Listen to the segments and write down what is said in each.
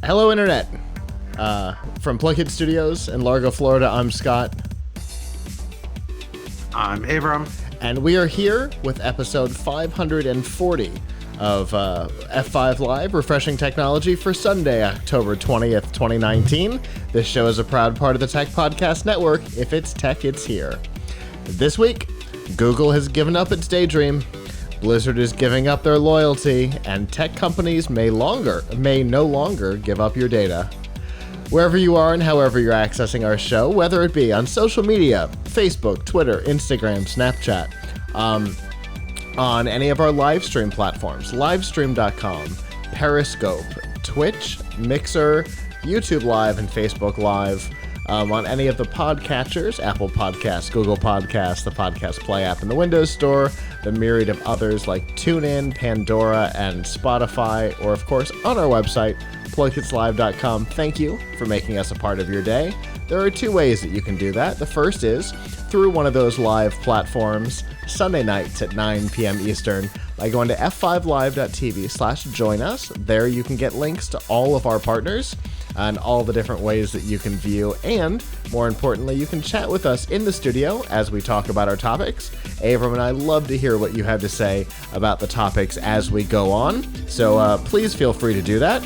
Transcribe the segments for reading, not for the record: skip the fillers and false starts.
Hello, Internet. From PLUGHITZ Studios in Largo, Florida, I'm Scott. I'm Avram. And we are here with episode 540 of F5 Live, Refreshing Technology for Sunday, October 20th, 2019. This show is a proud part of the Tech Podcast Network. If it's tech, it's here. This week, Google has given up its Daydream. Blizzard is giving up their loyalty, and tech companies may no longer give up your data. Wherever you are and however you're accessing our show, whether it be on social media, Facebook, Twitter, Instagram, Snapchat, on any of our live stream platforms, livestream.com, Periscope, Twitch, Mixer, YouTube Live, and Facebook Live, on any of the podcatchers, Apple Podcasts, Google Podcasts, the Podcast Play app in the Windows Store, the myriad of others like TuneIn, Pandora, and Spotify, or of course on our website, PLUGHITZlive.com. Thank you for making us a part of your day. There are two ways that you can do that. The first is through one of those live platforms, Sunday nights at 9 p.m. Eastern, by going to f5live.tv/join us. There you can get links to all of our partners and all the different ways that you can view, and more importantly, you can chat with us in the studio as we talk about our topics. Avram and I love to hear what you have to say about the topics as we go on, so please feel free to do that.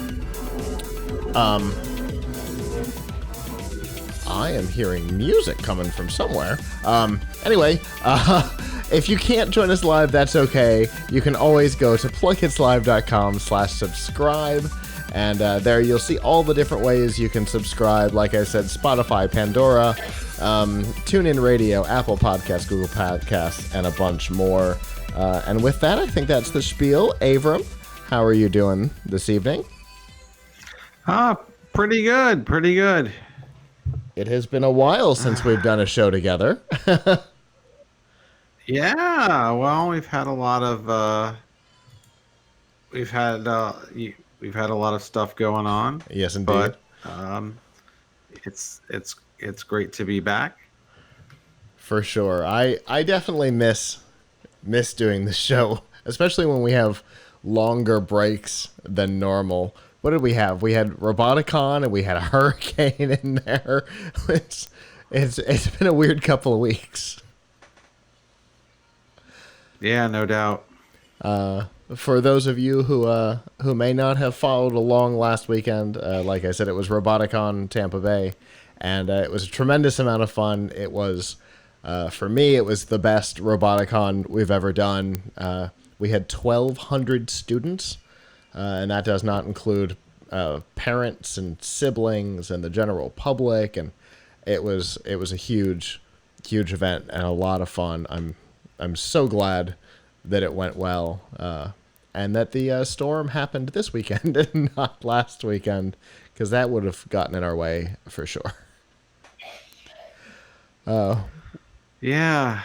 I am hearing music coming from somewhere. Anyway, if you can't join us live, that's okay. You can always go to PLUGHITZlive.com/subscribe. And there you'll see all the different ways you can subscribe. Like I said, Spotify, Pandora, TuneIn Radio, Apple Podcasts, Google Podcasts, and a bunch more. And with that, I think that's the spiel. Avram, how are you doing this evening? Pretty good. Pretty good. It has been a while since we've done a show together. Yeah, well, we've had a lot of we've had a lot of stuff going on. Yes, indeed. But it's great to be back. For sure. I definitely miss doing the show, especially when we have longer breaks than normal. What did we have? We had Roboticon and we had a hurricane in there. It's been a weird couple of weeks. Yeah, no doubt. For those of you who may not have followed along last weekend, like I said, it was Roboticon Tampa Bay, and it was a tremendous amount of fun. It was, for me, it was the best Roboticon we've ever done. We had 1,200 students, and that does not include parents and siblings and the general public, and it was a huge event and a lot of fun. I'm so glad that it went well, and that the storm happened this weekend and not last weekend, because that would have gotten in our way for sure. Yeah.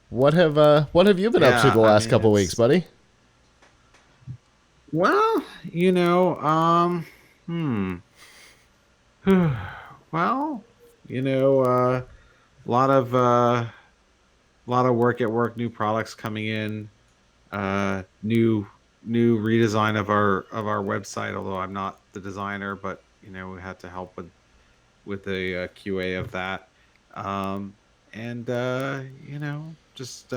What have you been up to the last couple weeks, buddy? Well, well, a lot of work at work, new products coming in, new redesign of our website. Although I'm not the designer, but we had to help with a QA of that, and just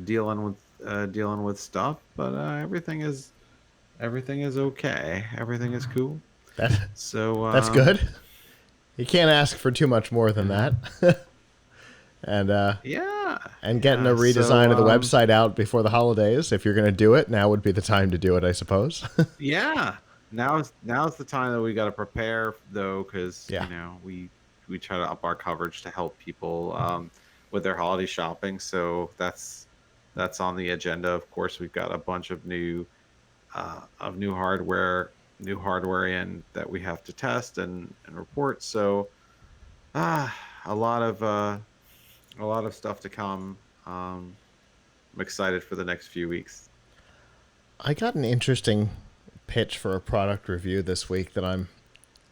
dealing with stuff. But everything is okay. Everything is cool. So that's good. You can't ask for too much more than that. And and getting a redesign of the website out before the holidays. If you're going to do it, now would be the time to do it, I suppose. Yeah, now's the time that we got to prepare, though, because we try to up our coverage to help people with their holiday shopping. So that's on the agenda. Of course, we've got a bunch of new hardware in that we have to test and report. So a lot of stuff to come. I'm excited for the next few weeks. I got an interesting pitch for a product review this week that I'm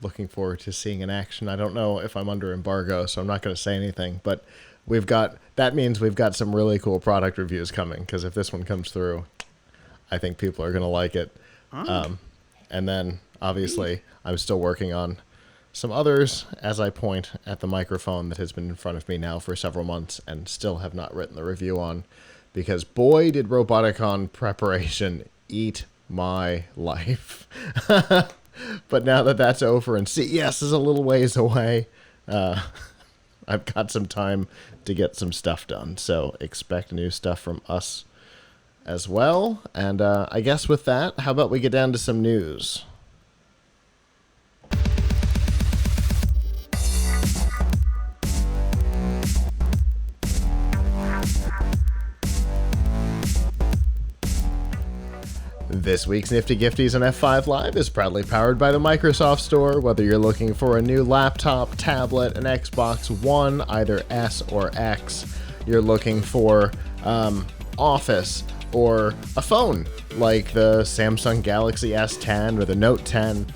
looking forward to seeing in action. I don't know if I'm under embargo, so I'm not going to say anything, but that means we've got some really cool product reviews coming, because if this one comes through, I think people are going to like it. And then, obviously, I'm still working on some others as I point at the microphone that has been in front of me now for several months and still have not written the review on, because boy, did Roboticon preparation eat my life. But now that that's over and CES is a little ways away, I've got some time to get some stuff done. So expect new stuff from us as well. And I guess with that, how about we get down to some news? This week's Nifty Gifties on F5 Live is proudly powered by the Microsoft Store. Whether you're looking for a new laptop, tablet, an Xbox One, either S or X, you're looking for Office, or a phone like the Samsung Galaxy S10 or the Note 10,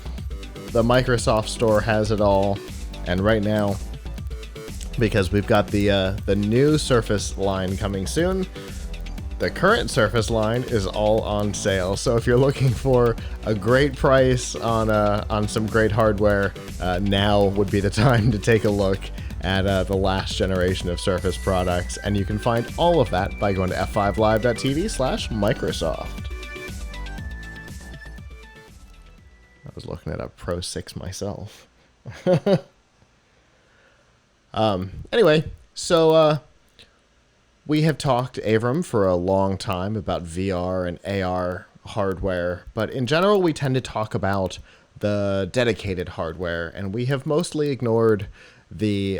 the Microsoft Store has it all. And right now, because we've got the new Surface line coming soon, the current Surface line is all on sale. So if you're looking for a great price on some great hardware, now would be the time to take a look at the last generation of Surface products. And you can find all of that by going to f5live.tv/Microsoft. I was looking at a Pro 6 myself. Anyway, so we have talked, Avram, for a long time about VR and AR hardware, but in general, we tend to talk about the dedicated hardware, and we have mostly ignored the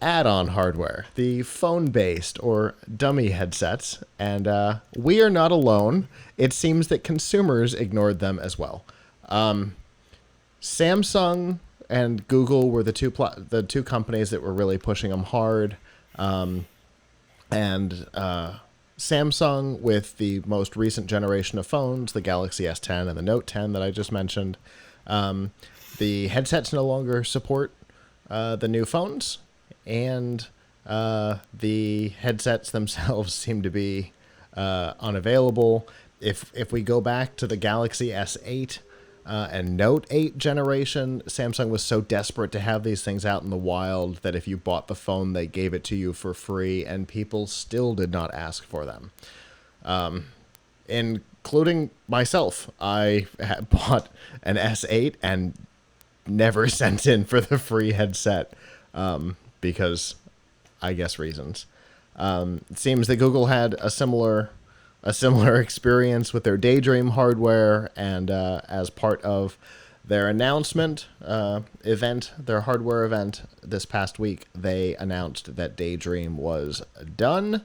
add-on hardware, the phone-based or dummy headsets, and we are not alone. It seems that consumers ignored them as well. Samsung and Google were the two companies that were really pushing them hard, and Samsung with the most recent generation of phones, the Galaxy S10 and the Note 10 that I just mentioned. The headsets no longer support the new phones, and the headsets themselves seem to be unavailable. If we go back to the Galaxy S8 and Note 8 generation, Samsung was so desperate to have these things out in the wild that if you bought the phone, they gave it to you for free, and people still did not ask for them. Including myself. I had bought an S8 and never sent in for the free headset because I guess reasons. It seems that Google had a similar experience with their Daydream hardware, and as part of their announcement event, their hardware event this past week, they announced that Daydream was done,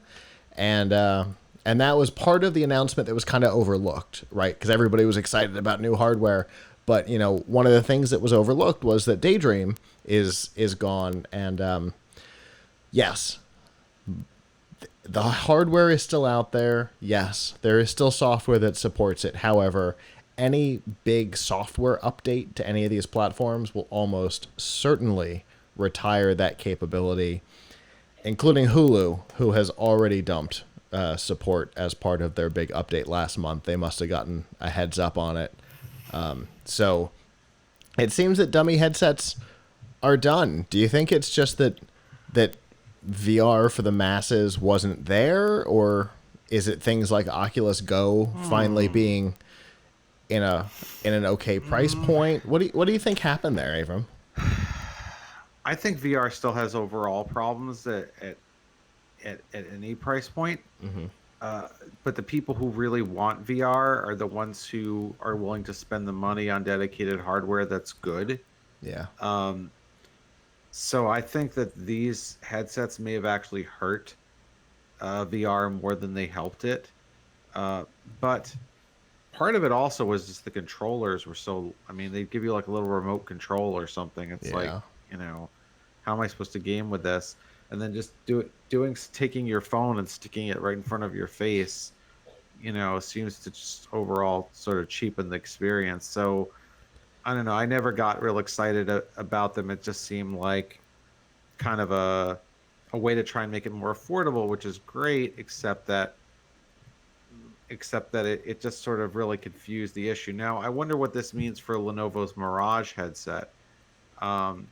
and that was part of the announcement that was kind of overlooked, right? Because everybody was excited about new hardware, but one of the things that was overlooked was that Daydream is gone, and yes. The hardware is still out there. Yes, there is still software that supports it. However, any big software update to any of these platforms will almost certainly retire that capability, including Hulu, who has already dumped support as part of their big update last month. They must have gotten a heads up on it. So it seems that dummy headsets are done. Do you think it's just that VR for the masses wasn't there, or is it things like Oculus Go finally being in an okay price point? What do you think happened there, Avram? I think VR still has overall problems at any price point. Mm-hmm. But the people who really want VR are the ones who are willing to spend the money on dedicated hardware that's good. Yeah. So I think that these headsets may have actually hurt VR more than they helped it. But part of it also was just the controllers were so... I mean, they give you like a little remote control or something. It's like, how am I supposed to game with this? And then just taking your phone and sticking it right in front of your face, seems to just overall sort of cheapen the experience. So I don't know. I never got real excited about them. It just seemed like kind of a way to try and make it more affordable, which is great, except that except that it just sort of really confused the issue. Now, I wonder what this means for Lenovo's Mirage headset. Um,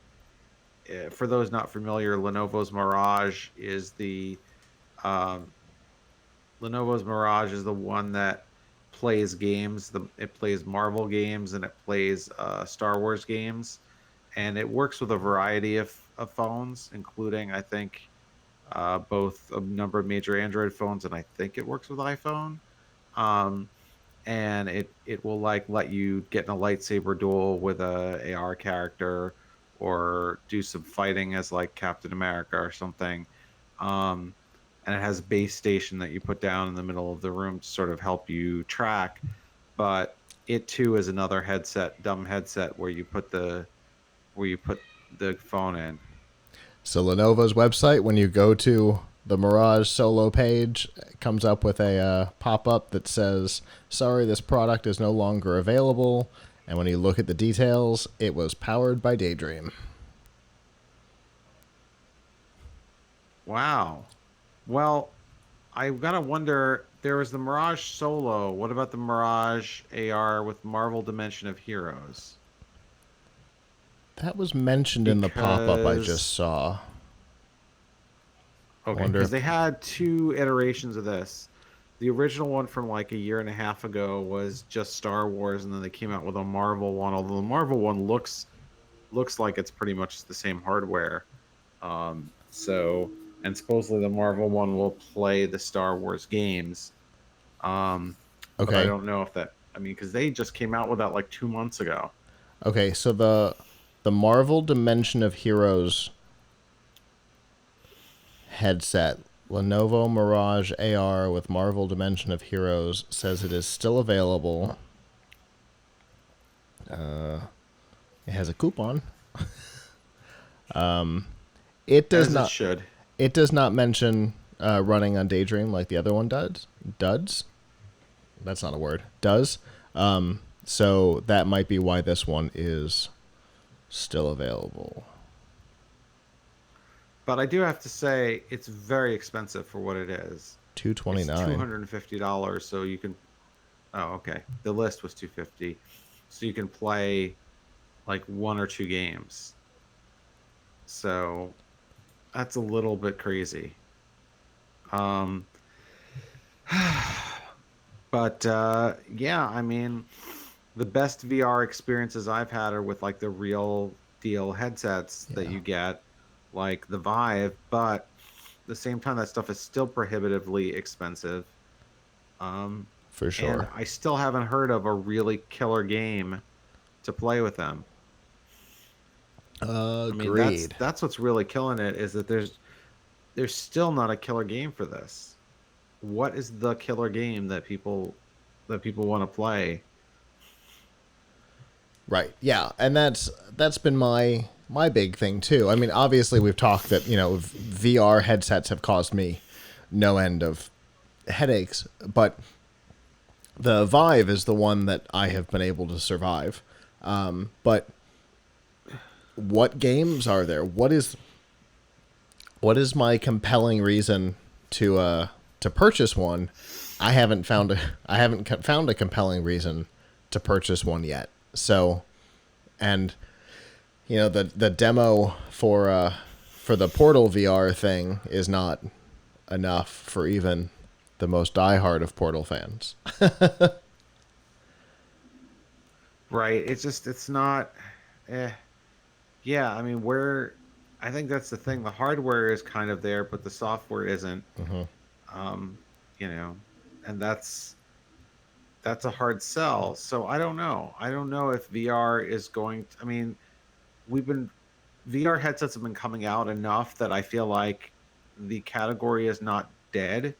for those not familiar, um, Lenovo's Mirage is the one that plays games. It plays Marvel games and it plays Star Wars games, and it works with a variety of phones, including I think both a number of major Android phones, and I think it works with iPhone. Um, and it will like let you get in a lightsaber duel with a AR character or do some fighting as like Captain America or something. Um, and it has a base station that you put down in the middle of the room to sort of help you track. But it too is another dumb headset where you put the phone in. So Lenovo's website, when you go to the Mirage Solo page, it comes up with a pop-up that says, sorry, this product is no longer available. And when you look at the details, it was powered by Daydream. Wow. Well, I gotta wonder. There was the Mirage Solo. What about the Mirage AR with Marvel Dimension of Heroes? That was mentioned in the pop-up I just Because saw. okay, Wonder because if they had two iterations of this. The original one from like a year and a half ago was just Star Wars, and then they came out with a Marvel one. Although the Marvel one looks like it's pretty much the same hardware. So and supposedly the Marvel one will play the Star Wars games. Um, but I Okay. don't know if that. I mean, because they just came out with that like 2 months ago. Okay, so the Marvel Dimension of Heroes headset, Lenovo Mirage AR with Marvel Dimension of Heroes, says it is still available. It has a coupon. It does As it not. should. It does not mention running on Daydream like the other one does. Duds. That's not a word. Does. So that might be why this one is still available. But I do have to say it's very expensive for what it is. It's $229. $250, so you can. Oh, okay. The list was 250, so you can play like one or two games. So that's a little bit crazy. Um, but yeah, I mean, the best VR experiences I've had are with like the real deal headsets that Yeah, you get, like the Vive, but at the same time, that stuff is still prohibitively expensive. Um, for and sure. I still haven't heard of a really killer game to play with them. I mean, Agreed. that's what's really killing it is that there's still not a killer game for this. What is the killer game that people want to play? Right. Yeah, and that's been my big thing too. I mean, obviously we've talked that, VR headsets have caused me no end of headaches, but the Vive is the one that I have been able to survive. But what games are there? What is my compelling reason to purchase one? I haven't found a compelling reason to purchase one yet. So, and the demo for the Portal VR thing is not enough for even the most diehard of Portal fans. Right. It's not eh. Yeah, I mean, I think that's the thing. The hardware is kind of there, but the software isn't. Um, you know, and that's a hard sell. So I don't know. I don't know if VR is going to, I mean, we've been VR headsets have been coming out enough that I feel like the category is not dead,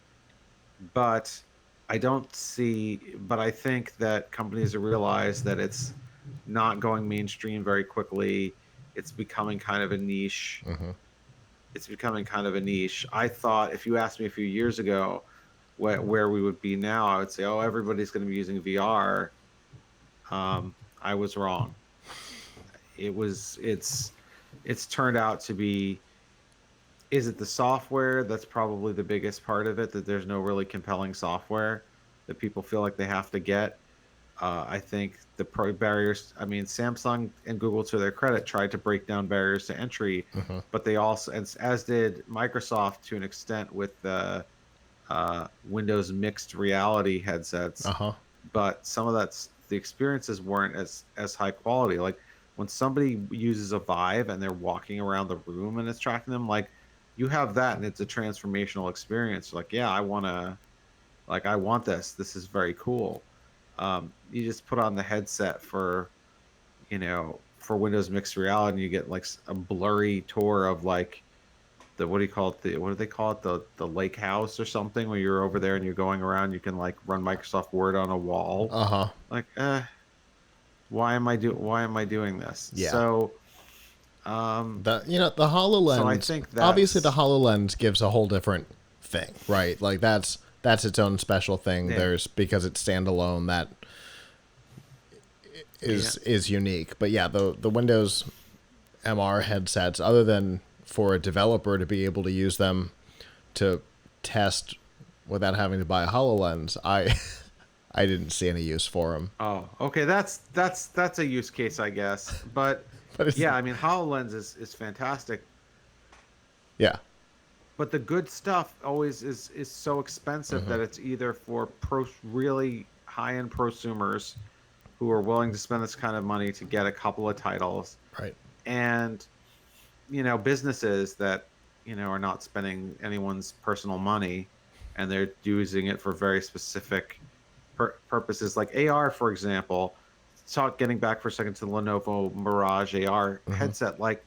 but but I think that companies have realized that it's not going mainstream very quickly. It's becoming kind of a niche. It's becoming kind of a niche. I thought if you asked me a few years ago where we would be now, I would say, oh, everybody's going to be using VR. I was wrong. It was it's turned out to be. Is it the software? That's probably the biggest part of it. That there's no really compelling software. that people feel like they have to get. I think the barriers. I mean, Samsung and Google, to their credit, tried to break down barriers to entry, but they also, as did Microsoft to an extent with the Windows mixed reality headsets. But some of the experiences weren't as high quality. Like when somebody uses a Vive and they're walking around the room and it's tracking them, like you have that and it's a transformational experience. Like, yeah, I want this. This is very cool. You just put on the headset for Windows mixed reality, and you get like a blurry tour of like what do they call it, the lake house or something, where you're over there and you're going around, you can like run Microsoft Word on a wall. Like, why am I doing this? Yeah. So the HoloLens, so I think obviously the HoloLens gives a whole different thing, right? Like that's its own special thing. Yeah. Because it's standalone, that is unique. But yeah, the Windows MR headsets, other than for a developer to be able to use them to test without having to buy a HoloLens, I didn't see any use for them. Oh, okay, that's a use case, I guess. But yeah, I mean, HoloLens is fantastic. Yeah. But the good stuff always is so expensive that it's either for really high-end prosumers who are willing to spend this kind of money to get a couple of titles. Right. And, businesses that, are not spending anyone's personal money, and they're using it for very specific purposes. Like AR, for example, getting back for a second to the Lenovo Mirage AR headset, like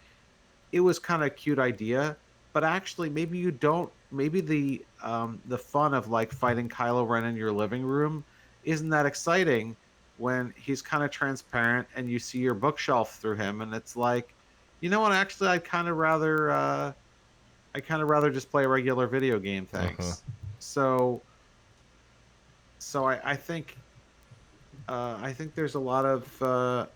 it was kind of a cute idea, but actually maybe the fun of like fighting Kylo Ren in your living room isn't that exciting when he's kind of transparent and you see your bookshelf through him, and it's like, you know what, actually I'd kind of rather just play a regular video game, thanks. So I think there's a lot of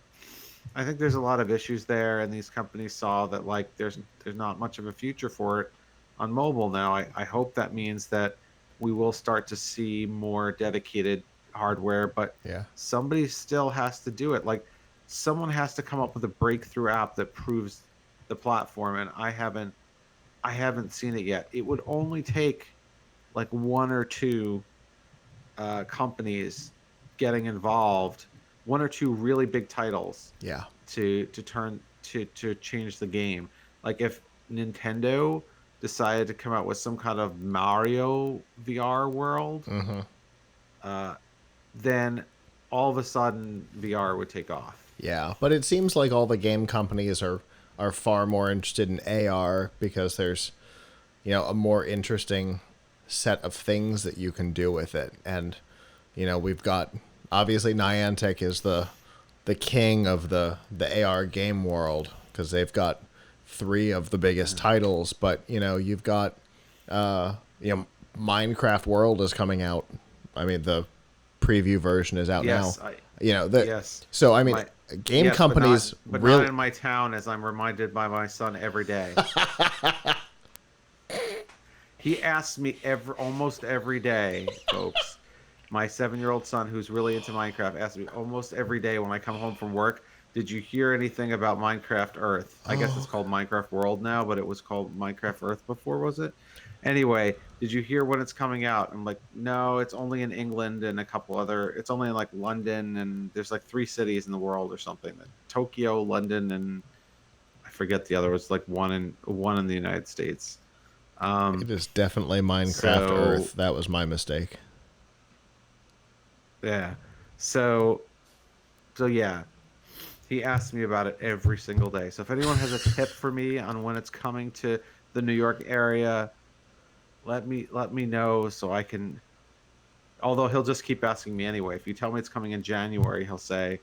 issues there, and these companies saw that like there's not much of a future for it on mobile now. I hope that means that we will start to see more dedicated hardware, but somebody still has to do it. Like someone has to come up with a breakthrough app that proves the platform, and I haven't seen it yet. It would only take like one or two companies getting involved, one or two really big titles, to change the game. Like if Nintendo decided to come out with some kind of Mario VR world, then all of a sudden VR would take off. Yeah, but it seems like all the game companies are far more interested in AR because there's a more interesting set of things that you can do with it. And we've got, obviously Niantic is the king of the AR game world because they've got 3 of the biggest titles, but you've got Minecraft World is coming out. I mean, the preview version is out now. So I mean, game companies, but not in my town, as I'm reminded by my son every day. He asks me almost every day, folks. My 7-year-old son, who's really into Minecraft, asks me almost every day when I come home from work, did you hear anything about Minecraft Earth? I guess it's called Minecraft World now, but it was called Minecraft Earth before, was it? Anyway, did you hear when it's coming out? I'm like, no, it's only in England and a couple other. It's only in like London, and there's like 3 cities in the world or something. Tokyo, London, and I forget the other. It's like one in the United States. It is definitely Minecraft Earth. That was my mistake. Yeah. So yeah. He asks me about it every single day. So if anyone has a tip for me on when it's coming to the New York area, let me know so I can. Although he'll just keep asking me anyway. If you tell me it's coming in January, he'll say,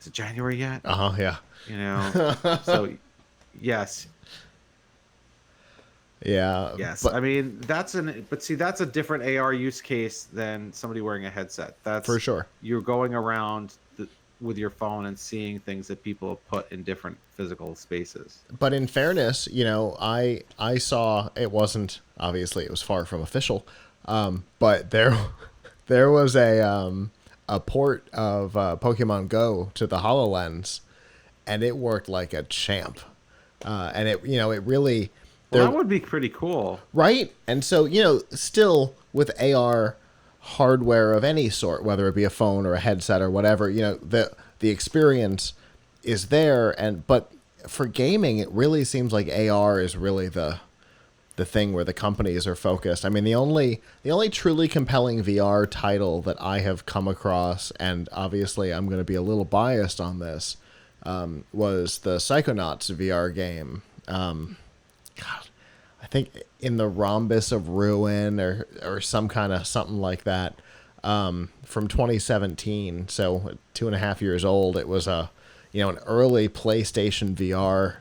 "Is it January yet?" Yeah. So yes. Yeah. Yes. I mean, that's a different AR use case than somebody wearing a headset. That's for sure. You're going around with your phone and seeing things that people have put in different physical spaces. But in fairness, I saw, it wasn't, obviously it was far from official, but there There was a port of Pokemon Go to the HoloLens, and it worked like a champ. And it really, well, that would be pretty cool, right? And so still with AR hardware of any sort, whether it be a phone or a headset or whatever, the experience is there, but for gaming, it really seems like AR is really the thing where the companies are focused. I mean, the only truly compelling VR title that I have come across, and obviously I'm going to be a little biased on this, was the Psychonauts VR game. God, I think in the Rhombus of Ruin or something like that, from 2017. So 2.5 years old. It was an early PlayStation VR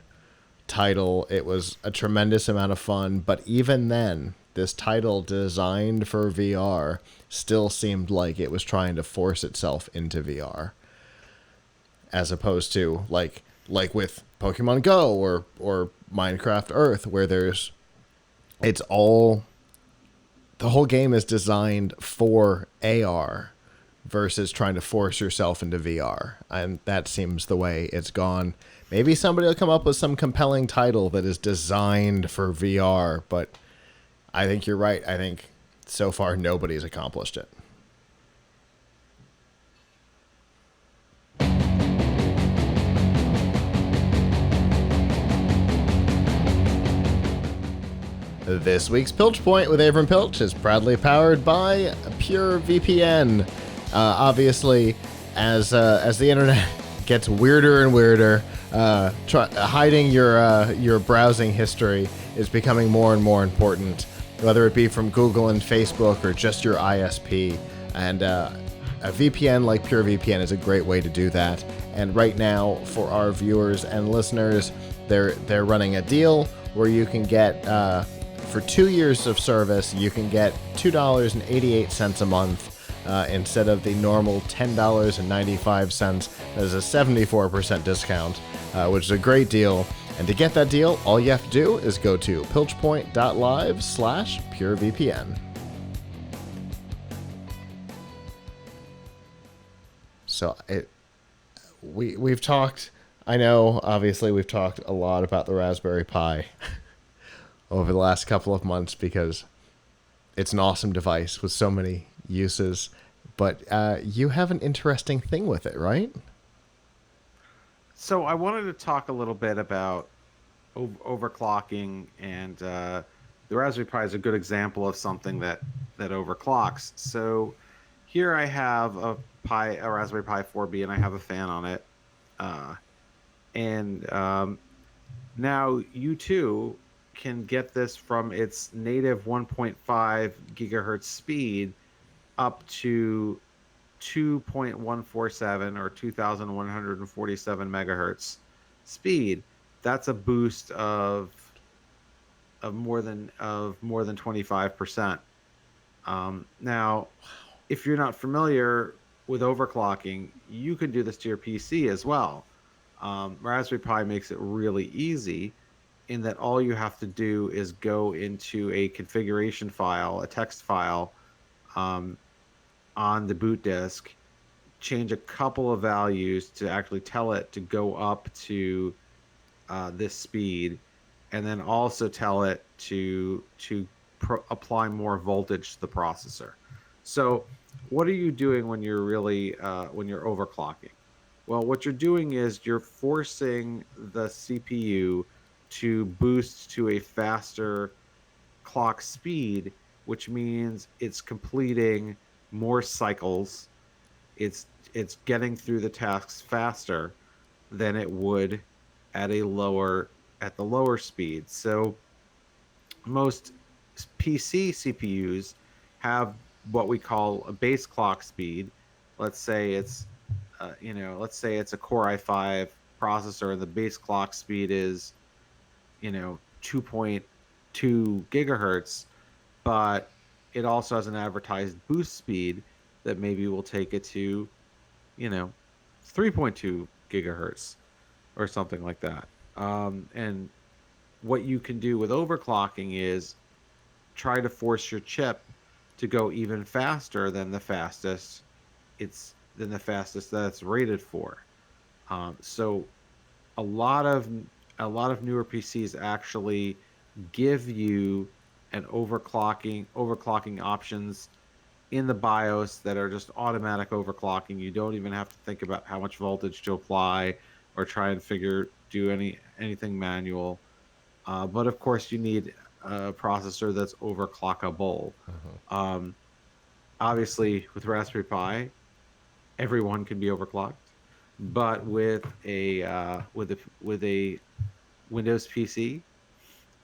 title. It was a tremendous amount of fun, but even then, this title designed for VR still seemed like it was trying to force itself into VR, as opposed to like with Pokemon Go or Minecraft Earth, where the whole game is designed for AR versus trying to force yourself into VR. And that seems the way it's gone. Maybe somebody will come up with some compelling title that is designed for VR, but I think you're right. I think so far nobody's accomplished it. This week's Piltch Point with Avram Piltch is proudly powered by PureVPN. Obviously, as the internet gets weirder and weirder, hiding your browsing history is becoming more and more important, whether it be from Google and Facebook or just your ISP. And a VPN like PureVPN is a great way to do that. And right now, for our viewers and listeners, they're running a deal where you can get for 2 years of service, you can get $2.88 a month. Instead of the normal $10.95, that is a 74% discount, which is a great deal. And to get that deal, all you have to do is go to piltchpoint.live/purevpn. So we've talked, I know, obviously we've talked a lot about the Raspberry Pi over the last couple of months because it's an awesome device with so many uses, but you have an interesting thing with it, right? So I wanted to talk a little bit about overclocking, and the Raspberry Pi is a good example of something that overclocks. So here I have a Raspberry Pi 4B, and I have a fan on it, and now you too can get this from its native 1.5 gigahertz speed up to 2.147 or 2147 megahertz speed. That's a boost of more than 25%. Now, if you're not familiar with overclocking, you can do this to your PC as well. Raspberry Pi makes it really easy, in that all you have to do is go into a configuration file, a text file, on the boot disk, change a couple of values to actually tell it to go up to this speed, and then also tell it to apply more voltage to the processor. So what are you doing when you're really when you're overclocking? Well, what you're doing is you're forcing the CPU to boost to a faster clock speed, which means it's completing more cycles. It's getting through the tasks faster than it would at the lower speed. So most PC CPUs have what we call a base clock speed. Let's say it's a Core i5 processor, and the base clock speed is 2.2 gigahertz, but it also has an advertised boost speed that maybe will take it to 3.2 gigahertz or something like that. And what you can do with overclocking is try to force your chip to go even faster than the fastest that it's rated for. So a lot of newer PCs actually give you an overclocking options in the BIOS that are just automatic overclocking. You don't even have to think about how much voltage to apply or try and do anything manual. But of course, you need a processor that's overclockable. Um, Obviously, with Raspberry Pi, everyone can be overclocked, but with a Windows PC,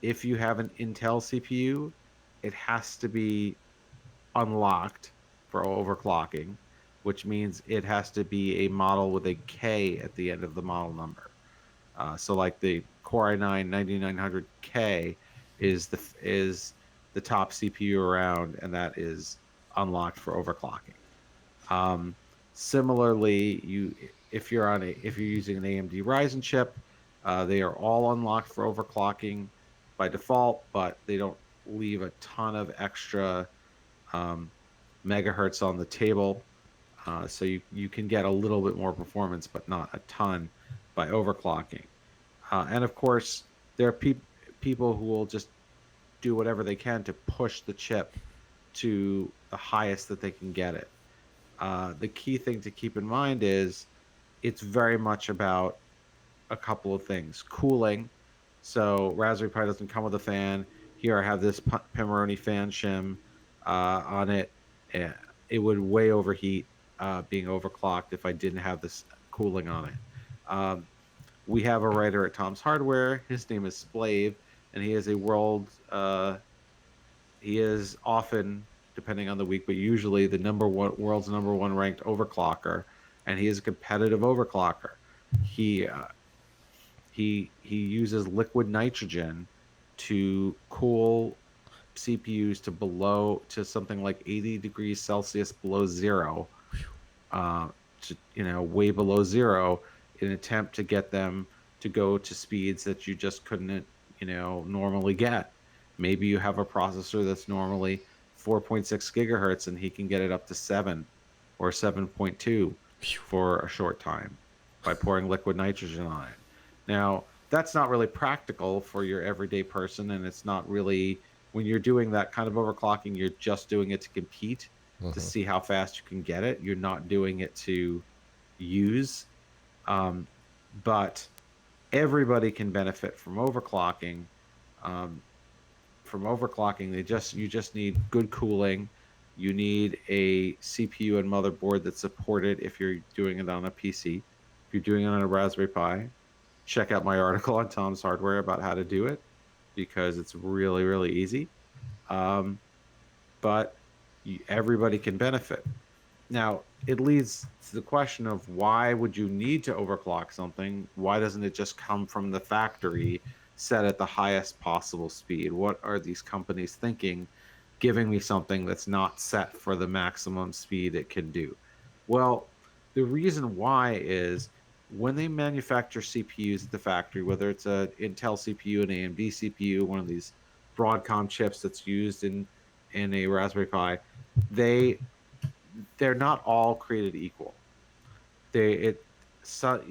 if you have an Intel CPU, it has to be unlocked for overclocking, which means it has to be a model with a K at the end of the model number. So like the Core i9 9900K is the top CPU around, and that is unlocked for overclocking. Um, Similarly, if you're using an AMD Ryzen chip, they are all unlocked for overclocking by default, but they don't leave a ton of extra um, megahertz on the table. So you can get a little bit more performance, but not a ton by overclocking. And of course, there are people who will just do whatever they can to push the chip to the highest that they can get it. The key thing to keep in mind is it's very much about a couple of things. Cooling. So Raspberry Pi doesn't come with a fan. Here I have this Pimoroni fan shim on it. Uh, It would way overheat being overclocked if I didn't have this cooling on it. Um, we have a writer at Tom's Hardware. His name is Splave, and he is a he is often, depending on the week, but usually the world's number one ranked overclocker, and he is a competitive overclocker. He he uses liquid nitrogen to cool CPUs to something like 80 degrees Celsius below zero, way below zero, in an attempt to get them to go to speeds that you just couldn't, normally get. Maybe you have a processor that's normally 4.6 gigahertz and he can get it up to 7 or 7.2 for a short time by pouring liquid nitrogen on it. Now, that's not really practical for your everyday person, and it's not really, when you're doing that kind of overclocking, you're just doing it to compete, to see how fast you can get it. You're not doing it to use. But everybody can benefit from overclocking. You just need good cooling. You need a CPU and motherboard that support it if you're doing it on a PC. If you're doing it on a Raspberry Pi, check out my article on Tom's Hardware about how to do it, because it's really, really easy. But everybody can benefit. Now, it leads to the question of, why would you need to overclock something? Why doesn't it just come from the factory set at the highest possible speed? What are these companies thinking, giving me something that's not set for the maximum speed it can do? Well, the reason why is, when they manufacture CPUs at the factory, whether it's an Intel CPU, an AMD CPU, one of these Broadcom chips that's used in a Raspberry Pi, they're not all created equal. Five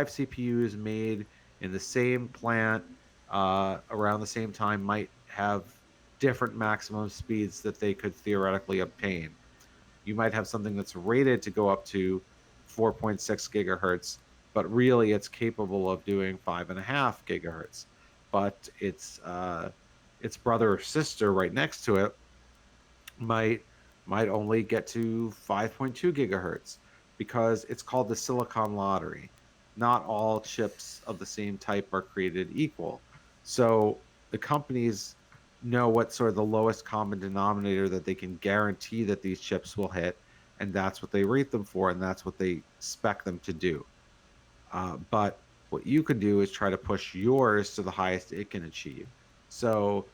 CPUs made in the same plant around the same time might have different maximum speeds that they could theoretically obtain. You might have something that's rated to go up to 4.6 gigahertz, but really it's capable of doing 5.5 gigahertz. But its brother or sister right next to it might only get to 5.2 gigahertz, because it's called the silicon lottery. Not all chips of the same type are created equal. So the companies know what sort of the lowest common denominator that they can guarantee that these chips will hit, and that's what they rate them for, and that's what they spec them to do. But what you can do is try to push yours to the highest it can achieve. So,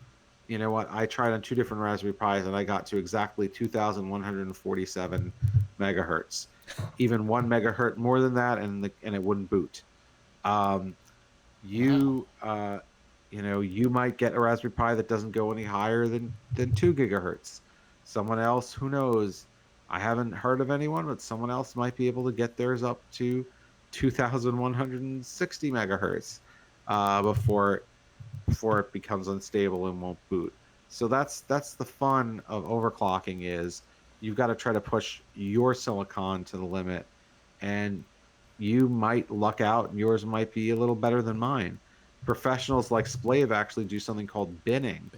you know what? I tried on 2 different Raspberry Pis, and I got to exactly 2,147 megahertz. Even 1 megahertz more than that, and it wouldn't boot. You might get a Raspberry Pi that doesn't go any higher than 2 gigahertz. Someone else, who knows? I haven't heard of anyone, but someone else might be able to get theirs up to 2,160 megahertz before it becomes unstable and won't boot. So that's the fun of overclocking, is you've got to try to push your silicon to the limit, and you might luck out and yours might be a little better than mine. Professionals like Splave actually do something called binning,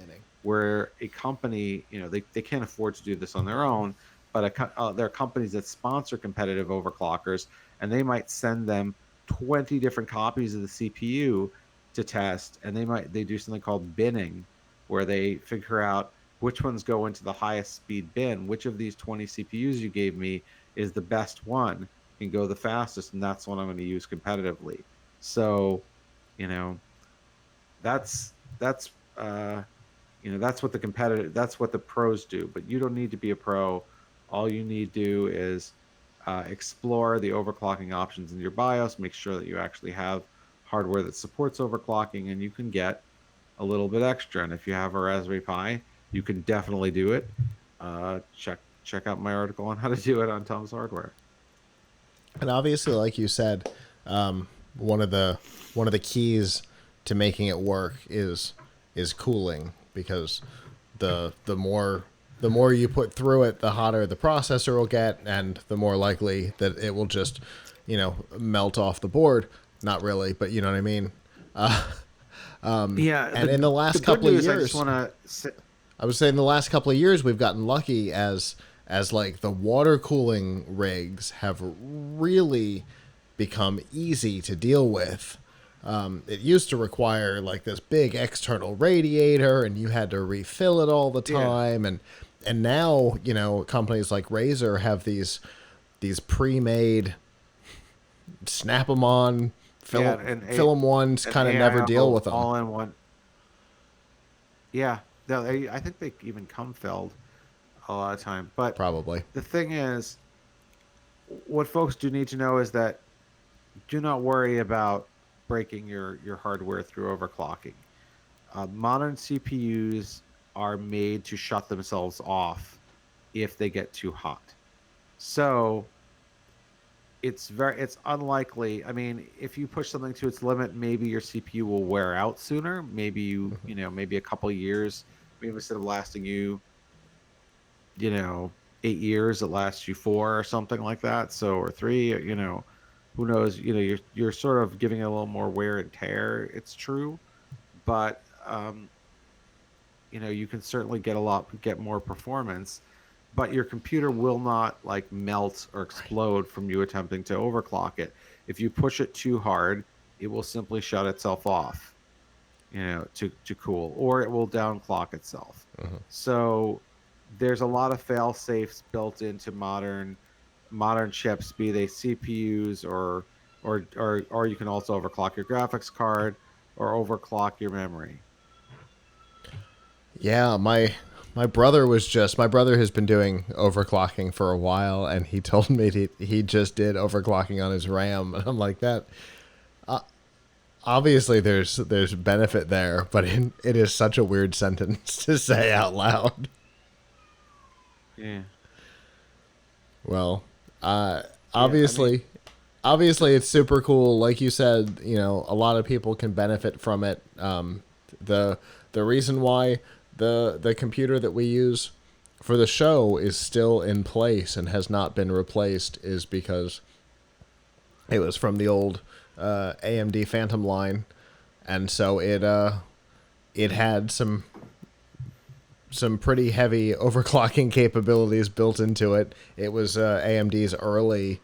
where a company, they can't afford to do this on their own, but there are companies that sponsor competitive overclockers, and they might send them 20 different copies of the CPU to test, and they do something called binning, where they figure out which ones go into the highest speed bin, which of these 20 CPUs you gave me is the best one, can go the fastest, and that's what I'm going to use competitively. So, that's that's what that's what the pros do. But you don't need to be a pro. All you need to do is explore the overclocking options in your BIOS. Make sure that you actually have hardware that supports overclocking, and you can get a little bit extra. And if you have a Raspberry Pi, you can definitely do it. Check out my article on how to do it on Tom's Hardware. And obviously, like you said, one of the keys to making it work is cooling, because the more you put through it, the hotter the processor will get, and the more likely that it will just melt off the board. Not really, but you know what I mean. Yeah. And in the last couple of years, I just want to. I was saying, in the last couple of years, we've gotten lucky as like the water cooling rigs have really become easy to deal with. It used to require like this big external radiator, and you had to refill it all the time. Yeah. And now, companies like Razer have these pre-made, snap them on, fill them ones, kind of never deal with them. All in one. Yeah. No, I think they even come filled a lot of time. But probably. The thing is, what folks do need to know is that do not worry about breaking your hardware through overclocking. Modern CPUs are made to shut themselves off if they get too hot. So it's unlikely. I mean, if you push something to its limit, maybe your CPU will wear out sooner. Maybe maybe a couple of years. Maybe instead of lasting you 8 years, it lasts you 4 or something like that. So, or 3, who knows, you're sort of giving it a little more wear and tear. It's true, but you can certainly get more performance, but your computer will not like melt or explode from you attempting to overclock it. If you push it too hard, it will simply shut itself off, to cool, or it will downclock itself. So there's a lot of fail safes built into modern chips, be they CPUs or you can also overclock your graphics card or overclock your memory. Yeah, my brother has been doing overclocking for a while, and he told me he just did overclocking on his RAM, and I'm like, that obviously there's benefit there, but it is such a weird sentence to say out loud. Yeah. Well, obviously it's super cool. Like you said, a lot of people can benefit from it. The reason why the computer that we use for the show is still in place and has not been replaced is because it was from the old AMD Phantom line, and so it had some pretty heavy overclocking capabilities built into it. It was AMD's early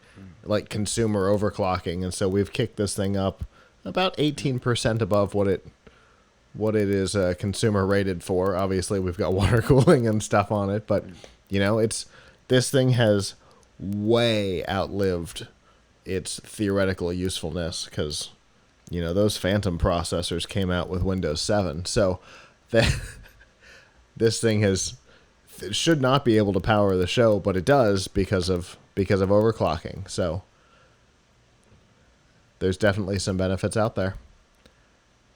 consumer overclocking, and so we've kicked this thing up about 18% above what it is consumer rated for. Obviously, we've got water cooling and stuff on it, but this thing has way outlived its theoretical usefulness, because those Phantom processors came out with Windows 7, so this thing should not be able to power the show, but it does because of overclocking. So there's definitely some benefits out there.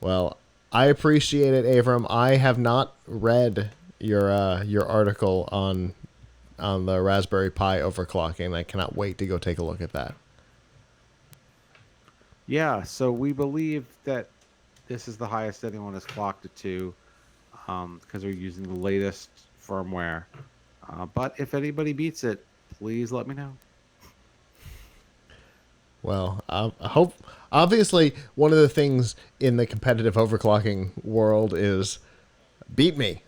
Well, I appreciate it, Avram. I have not read your article on the Raspberry Pi overclocking. I cannot wait to go take a look at that. Yeah, so we believe that this is the highest anyone has clocked it to, because we're using the latest firmware. But if anybody beats it, please let me know. Well, I hope. Obviously, one of the things in the competitive overclocking world is beat me.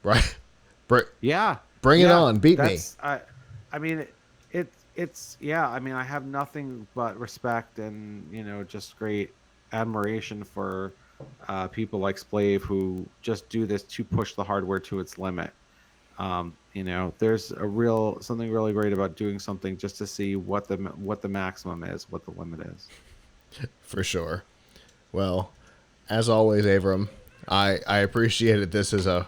Right? Yeah. Bring it on. Beat me. I mean, it's yeah. I mean, I have nothing but respect and just great admiration for people like Splave who just do this to push the hardware to its limit. There's something really great about doing something just to see what the maximum is, what the limit is. For sure. Well, as always, Avram, I appreciated this as a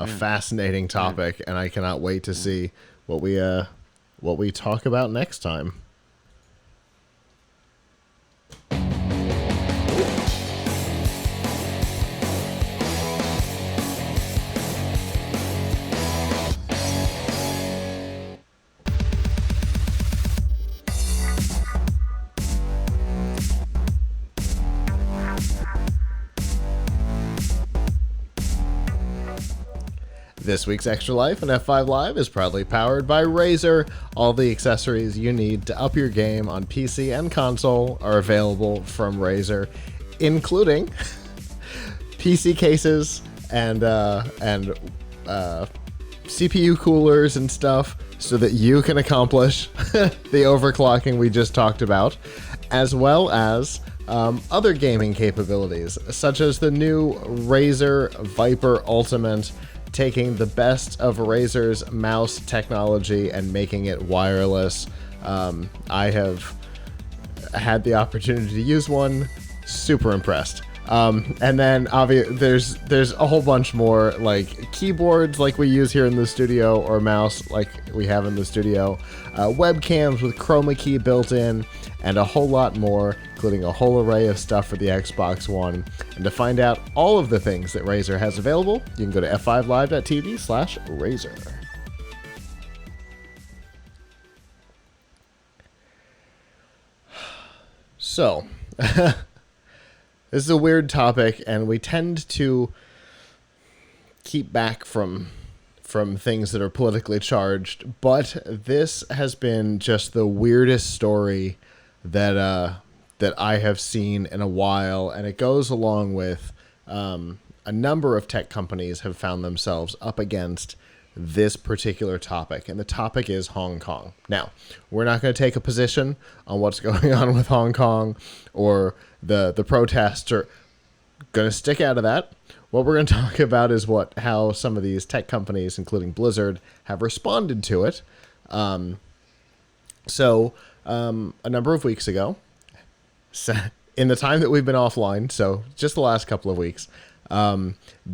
fascinating topic, and I cannot wait to see what we talk about next time. This week's Extra Life on F5 Live is proudly powered by Razer. All the accessories you need to up your game on PC and console are available from Razer, including PC cases and CPU coolers and stuff, so that you can accomplish the overclocking we just talked about, as well as other gaming capabilities, such as the new Razer Viper Ultimate, taking the best of Razer's mouse technology and making it wireless. I have had the opportunity to use one. Super impressed. And then there's a whole bunch more, like keyboards like we use here in the studio, or mouse like we have in the studio, webcams with chroma key built in, and a whole lot more, including a whole array of stuff for the Xbox One. And to find out all of the things that Razer has available, you can go to f5live.tv/Razer. So, this is a weird topic, and we tend to keep back from things that are politically charged, but this has been just the weirdest story that I have seen in a while, and it goes along with a number of tech companies have found themselves up against this particular topic, and the topic is Hong Kong. Now, we're not going to take a position on what's going on with Hong Kong or the protests. Are going to stick out of that. What we're going to talk about is how some of these tech companies, including Blizzard, have responded to it. So a number of weeks ago, in the time that we've been offline, so just the last couple of weeks,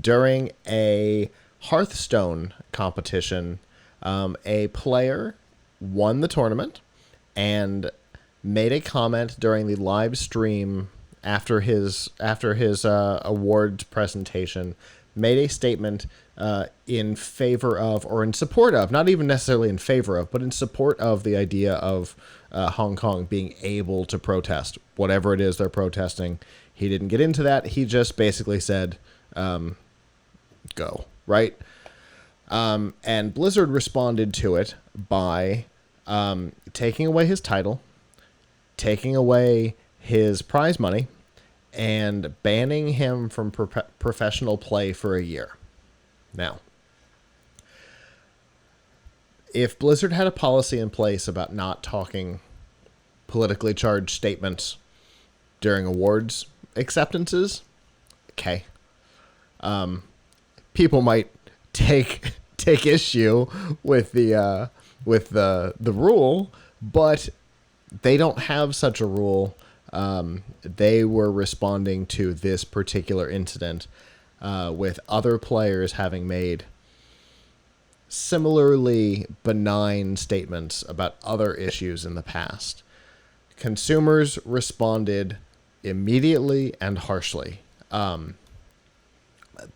during a Hearthstone competition, a player won the tournament and made a comment during the live stream after his awards presentation, made a statement in favor of, or in support of, not even necessarily in favor of, but in support of the idea of Hong Kong being able to protest whatever it is they're protesting. He didn't get into that. He just basically said, go, right? And Blizzard responded to it by taking away his title, taking away his prize money, and banning him from professional play for a year. Now, if Blizzard had a policy in place about not talking politically charged statements during awards acceptances, okay, people might take issue with the rule, but they don't have such a rule. They were responding to this particular incident with other players having made similarly benign statements about other issues in the past. Consumers responded immediately and harshly.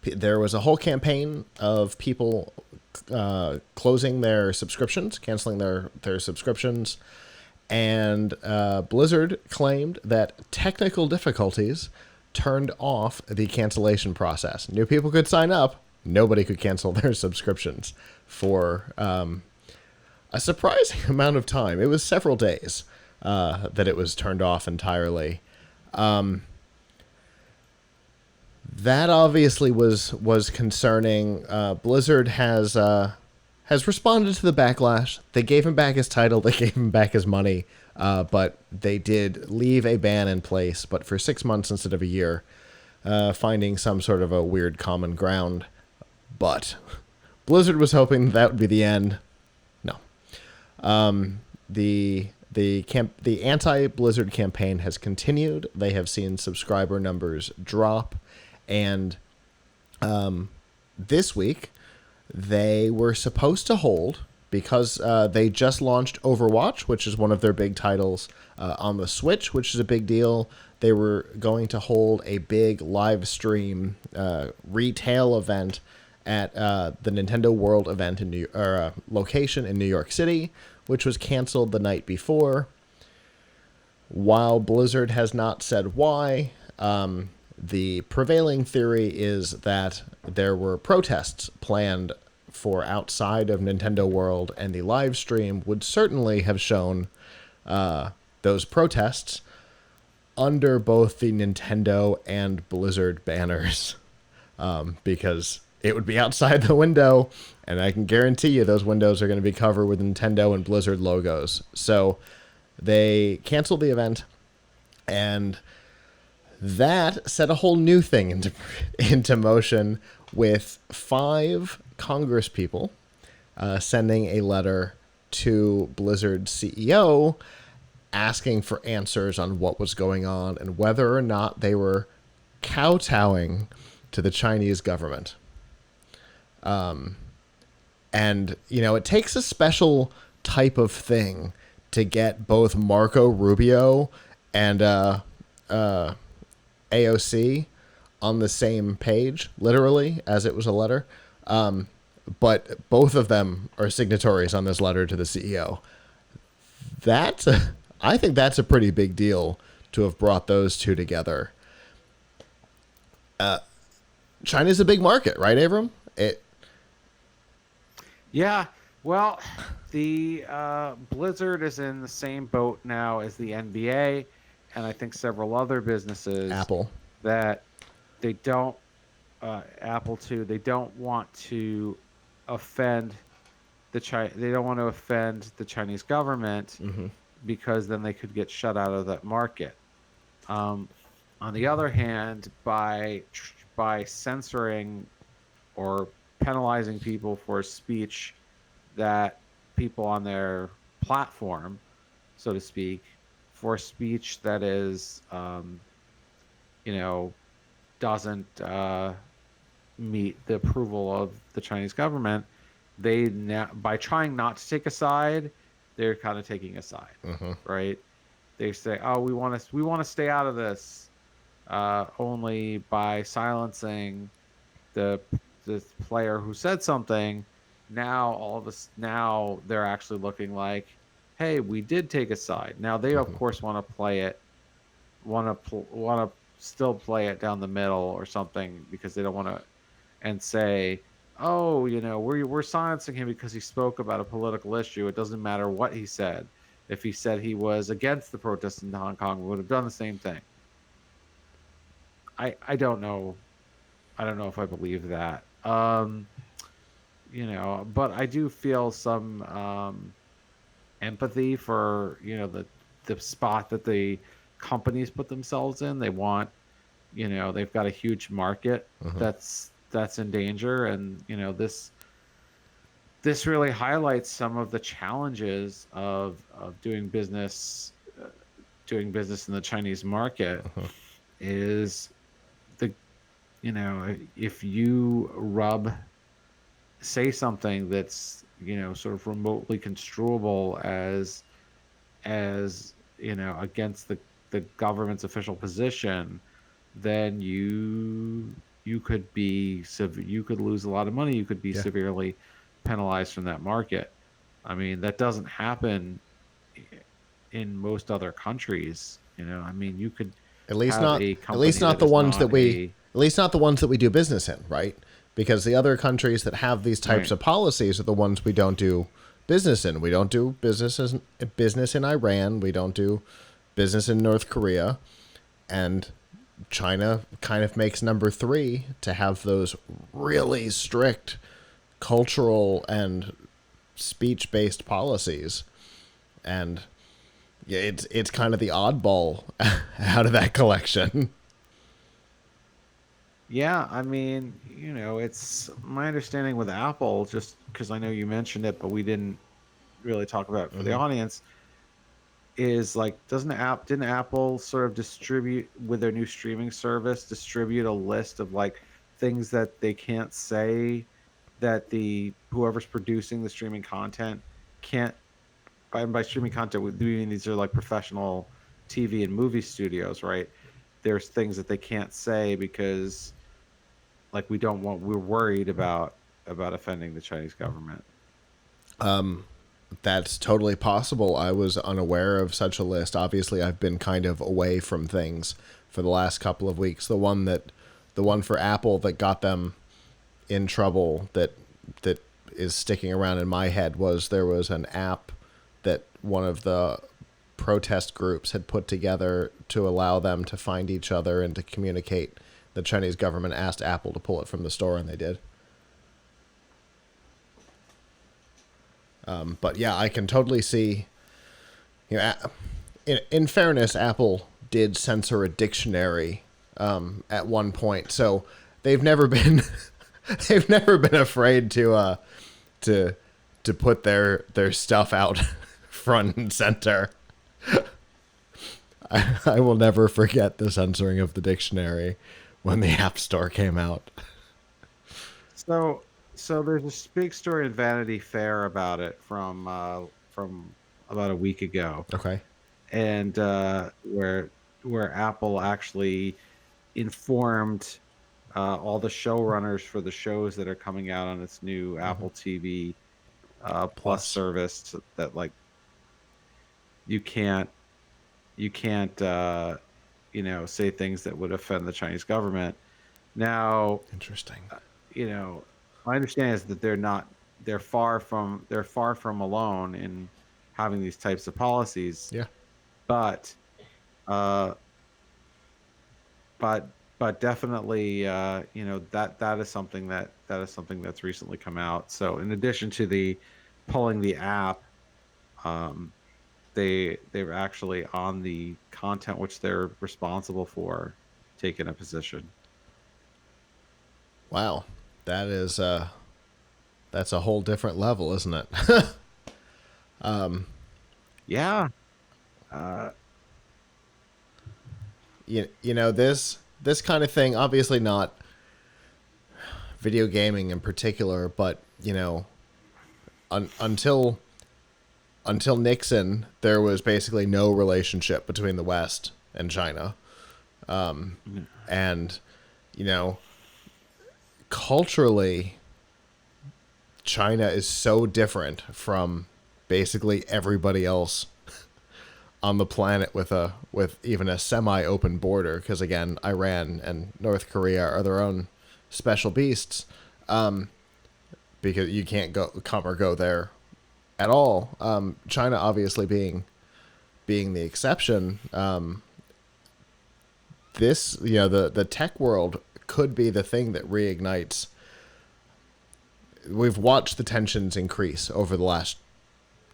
there was a whole campaign of people closing their subscriptions, canceling their subscriptions, and Blizzard claimed that technical difficulties turned off the cancellation process. New people could sign up, nobody could cancel their subscriptions for a surprising amount of time. It was several days that it was turned off entirely. That obviously was concerning. Blizzard has responded to the backlash. They gave him back his title. They gave him back his money. But they did leave a ban in place, but for 6 months instead of a year, finding some sort of a weird common ground. But Blizzard was hoping that would be the end. No. The anti-Blizzard campaign has continued. They have seen subscriber numbers drop. And this week, they were supposed to hold, because they just launched Overwatch, which is one of their big titles, on the Switch, which is a big deal. They were going to hold a big live stream retail event at the Nintendo World event location in New York City, which was canceled the night before. While Blizzard has not said why, the prevailing theory is that there were protests planned for outside of Nintendo World, and the live stream would certainly have shown those protests under both the Nintendo and Blizzard banners, because it would be outside the window, and I can guarantee you those windows are going to be covered with Nintendo and Blizzard logos. So they canceled the event, and that set a whole new thing into motion, with 5 Congress people sending a letter to Blizzard's CEO asking for answers on what was going on and whether or not they were kowtowing to the Chinese government. And, it takes a special type of thing to get both Marco Rubio and AOC on the same page, literally, as it was a letter. But both of them are signatories on this letter to the CEO. I think that's a pretty big deal to have brought those two together. China's a big market, right, Avram? Yeah. Well, the Blizzard is in the same boat now as the NBA, and I think several other businesses. Apple. That they don't. Apple too. They don't want to offend They don't want to offend the Chinese government, because then they could get shut out of that market. On the other hand, by censoring or penalizing people for speech that people on their platform, so to speak, for speech that is, doesn't meet the approval of the Chinese government, by trying not to take a side, they're kind of taking a side, right? They say, "Oh, we want to stay out of this," only by silencing the player who said something. Now they're actually looking like, "Hey, we did take a side." Now they of course want to still play it down the middle or something, because they don't want to, and say, "Oh, we're silencing him because he spoke about a political issue. It doesn't matter what he said. If he said he was against the protests in Hong Kong, we would have done the same thing." I don't know. I don't know if I believe that. But I do feel some empathy for the spot that the companies put themselves in. They want, they've got a huge market that's in danger, and this really highlights some of the challenges of doing business in the Chinese market. Is if you say something that's sort of remotely construable as against the government's official position, then you you could lose a lot of money. You could be severely penalized from that market. I mean, that doesn't happen in most other countries. I mean, you could at least have not a at least company not that the is ones that not we a at least not the ones that we do business in, right? Because the other countries that have these types Right. of policies are the ones we don't do business in. We don't do business in Iran. We don't do business in North Korea, and China kind of makes number 3 to have those really strict cultural and speech-based policies. And yeah, it's kind of the oddball out of that collection. Yeah, I mean, it's my understanding with Apple, just because I know you mentioned it, but we didn't really talk about it for the audience, is like, didn't Apple sort of distribute with their new streaming service, distribute a list of like things that they can't say, that the whoever's producing the streaming content can't, by streaming content, we mean these are like professional TV and movie studios, right? There's things that they can't say because like we're worried about offending the Chinese government. That's totally possible. I was unaware of such a list. Obviously, I've been kind of away from things for the last couple of weeks. The one for Apple that got them in trouble that is sticking around in my head was there was an app that one of the protest groups had put together to allow them to find each other and to communicate. The Chinese government asked Apple to pull it from the store, and they did. But yeah, I can totally see. In fairness, Apple did censor a dictionary at one point, so they've never been they've never been afraid to put their stuff out front and center. I will never forget the censoring of the dictionary when the App Store came out. So there's a big story in Vanity Fair about it from about a week ago, Okay. and where Apple actually informed all the showrunners for the shows that are coming out on its new Apple TV Plus service that like you can't say things that would offend the Chinese government. Now, Interesting. My understanding is that they're far from alone in having these types of policies. Yeah. But but definitely that is something that's recently come out. So in addition to the pulling the app, they're actually on the content which they're responsible for taking a position. Wow. That's a whole different level, isn't it? Yeah. This kind of thing, obviously not video gaming in particular, but until Nixon, there was basically no relationship between the West and China, and culturally, China is so different from basically everybody else on the planet with even a semi-open border, because again, Iran and North Korea are their own special beasts, because you can't come or go there at all. China obviously being the exception. The tech world could be the thing that reignites. We've watched the tensions increase over the last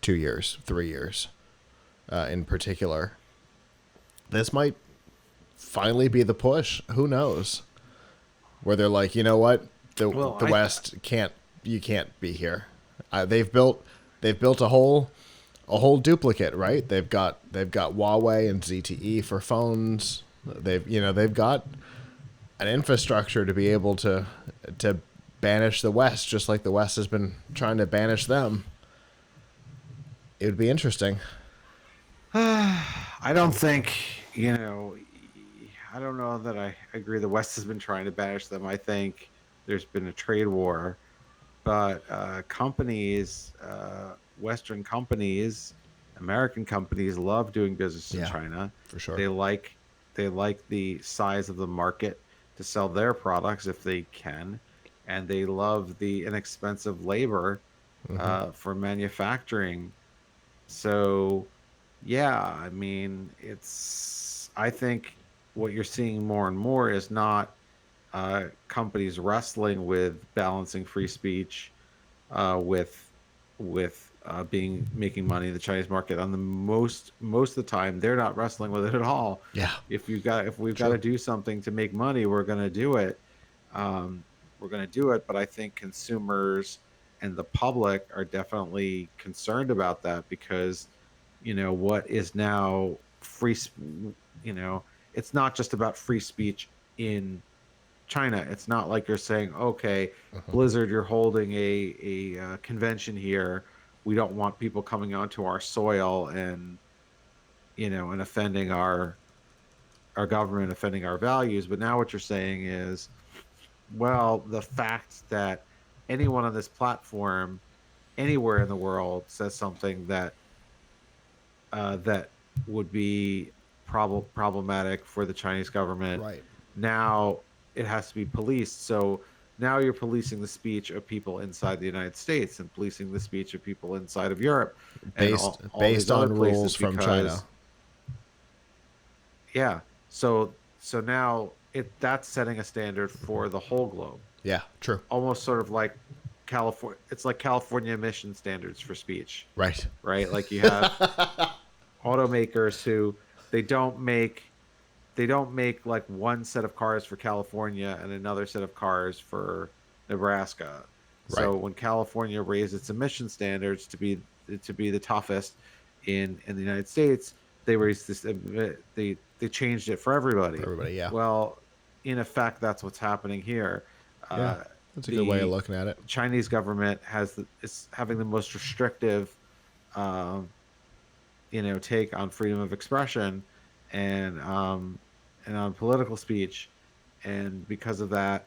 2 years, 3 years, in particular. This might finally be the push. Who knows? Where they're like, you know what, the West can't be here. They've built a whole duplicate, right? They've got Huawei and ZTE for phones. They've got an infrastructure to be able to banish the West, just like the West has been trying to banish them. It would be interesting. I don't think I don't know that I agree. The West has been trying to banish them. I think there's been a trade war, but companies, Western companies, American companies love doing business in China. For sure. They like the size of the market to sell their products if they can, and they love the inexpensive labor for manufacturing. So, yeah, I mean, I think what you're seeing more and more is not companies wrestling with balancing free speech with making money in the Chinese market. On the most of the time, they're not wrestling with it at all. Yeah. If we've got to do something to make money, we're going to do it. But I think consumers and the public are definitely concerned about that because, what is now it's not just about free speech in China. It's not like you're saying, okay, Blizzard, you're holding a convention here. We don't want people coming onto our soil and offending our government, offending our values. But now what you're saying is, well, the fact that anyone on this platform, anywhere in the world, says something that would be problematic for the Chinese government. Right. Now it has to be policed. So now you're policing the speech of people inside the United States and policing the speech of people inside of Europe, based on rules from China. Yeah. So now that's setting a standard for the whole globe. Yeah, true. Almost sort of like California. It's like California emission standards for speech. Right. Like you have automakers who they don't make like one set of cars for California and another set of cars for Nebraska. Right. So when California raised its emission standards to be the toughest in the United States, they raised this. They changed it for everybody. Everybody, yeah. Well, in effect, that's what's happening here. Yeah, that's a good way of looking at it. Chinese government is having the most restrictive, take on freedom of expression and on political speech, and because of that,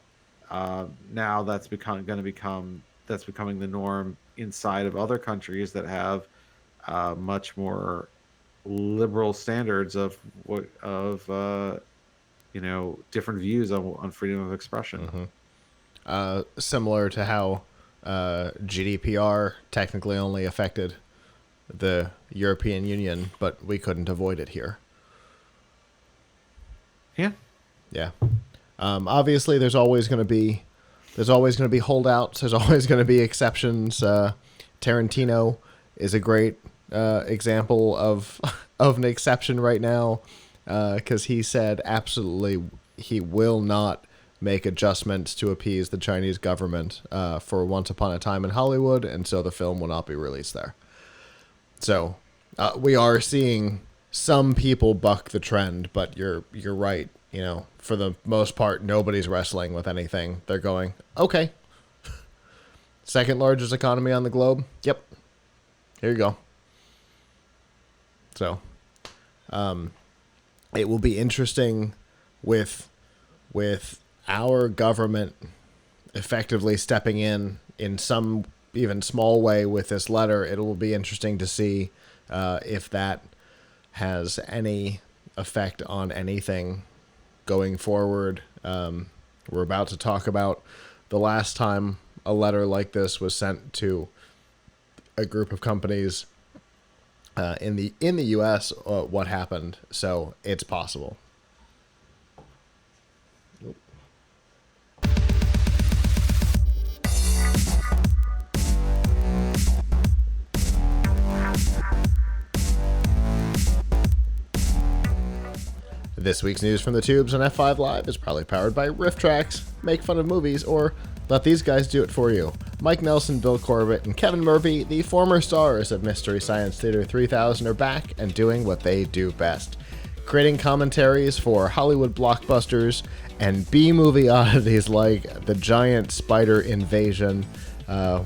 now that's becoming the norm inside of other countries that have much more liberal standards of different views on freedom of expression. Similar to how GDPR technically only affected the European Union, but we couldn't avoid it here. Yeah. Obviously, there's always going to be holdouts. There's always going to be exceptions. Tarantino is a great example of an exception right now, because he said absolutely he will not make adjustments to appease the Chinese government for Once Upon a Time in Hollywood, and so the film will not be released there. So we are seeing some people buck the trend, but you're right. For the most part, nobody's wrestling with anything. They're going, okay, second largest economy on the globe. Yep, here you go. So, it will be interesting with our government effectively stepping in some even small way with this letter. It will be interesting to see if that has any effect on anything going forward. We're about to talk about the last time a letter like this was sent to a group of companies in the U.S. What happened? So it's possible. This week's news from the tubes on F5 Live is probably powered by Riff Tracks, Make Fun of Movies, or Let These Guys Do It For You. Mike Nelson, Bill Corbett, and Kevin Murphy, the former stars of Mystery Science Theater 3000, are back and doing what they do best: creating commentaries for Hollywood blockbusters and B-movie oddities like The Giant Spider Invasion,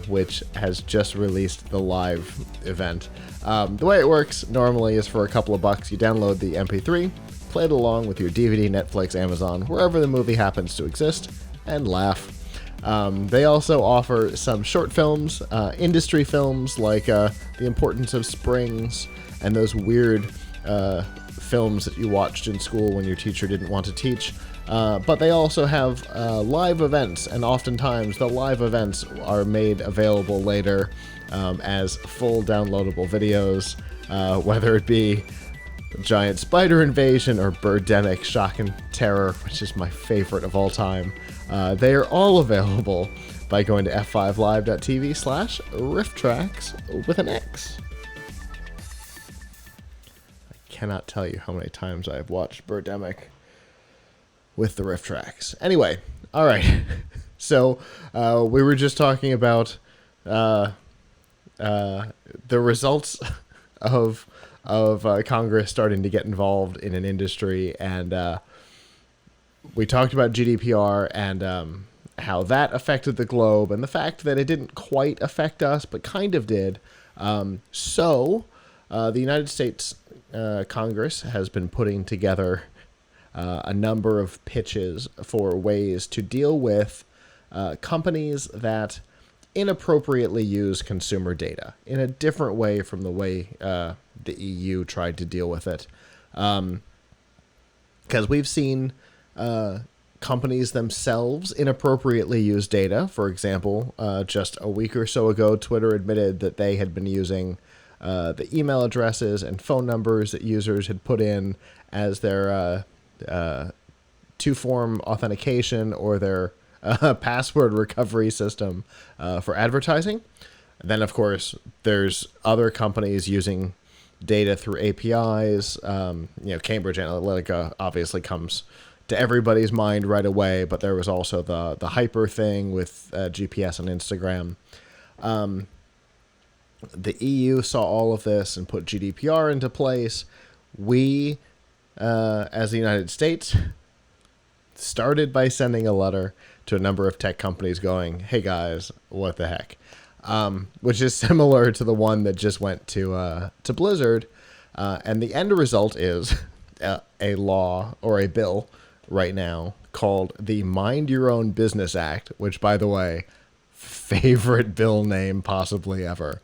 which has just released the live event. The way it works normally is for a couple of bucks, you download the MP3, play it along with your DVD, Netflix, Amazon, wherever the movie happens to exist, and laugh. They also offer some short films, industry films like The Importance of Springs, and those weird films that you watched in school when your teacher didn't want to teach. But they also have live events, and oftentimes the live events are made available later as full downloadable videos, whether it be Giant Spider Invasion or Birdemic Shock and Terror, which is my favorite of all time. They are all available by going to f5live.tv/rifftracks with an X. I cannot tell you how many times I've watched Birdemic with the riff tracks. Anyway, all right. So we were just talking about the results of Congress starting to get involved in an industry, and we talked about GDPR and how that affected the globe, and the fact that it didn't quite affect us, but kind of did. So the United States Congress has been putting together a number of pitches for ways to deal with companies that inappropriately use consumer data in a different way from the way the EU tried to deal with it. Because we've seen companies themselves inappropriately use data. For example, just a week or so ago, Twitter admitted that they had been using the email addresses and phone numbers that users had put in as their two-form authentication or their password recovery system for advertising. And then, of course, there's other companies using data through APIs. Cambridge Analytica obviously comes to everybody's mind right away, but there was also the Hyper thing with GPS and Instagram. The EU saw all of this and put GDPR into place. We, as the United States, started by sending a letter to a number of tech companies going, hey guys, what the heck? Which is similar to the one that just went to Blizzard. And the end result is a law or a bill right now called the Mind Your Own Business Act, which, by the way, favorite bill name possibly ever,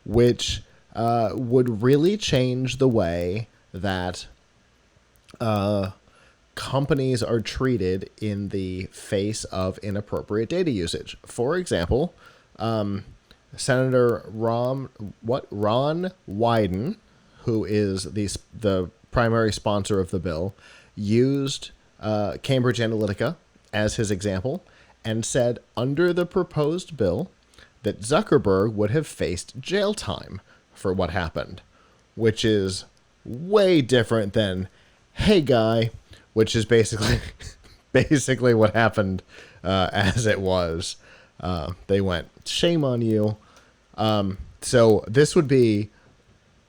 which would really change the way that companies are treated in the face of inappropriate data usage. For example, Senator Ron Wyden, who is the primary sponsor of the bill, used Cambridge Analytica as his example and said under the proposed bill that Zuckerberg would have faced jail time for what happened, which is way different than, hey guy, which is basically what happened as it was. They went, shame on you. So this would be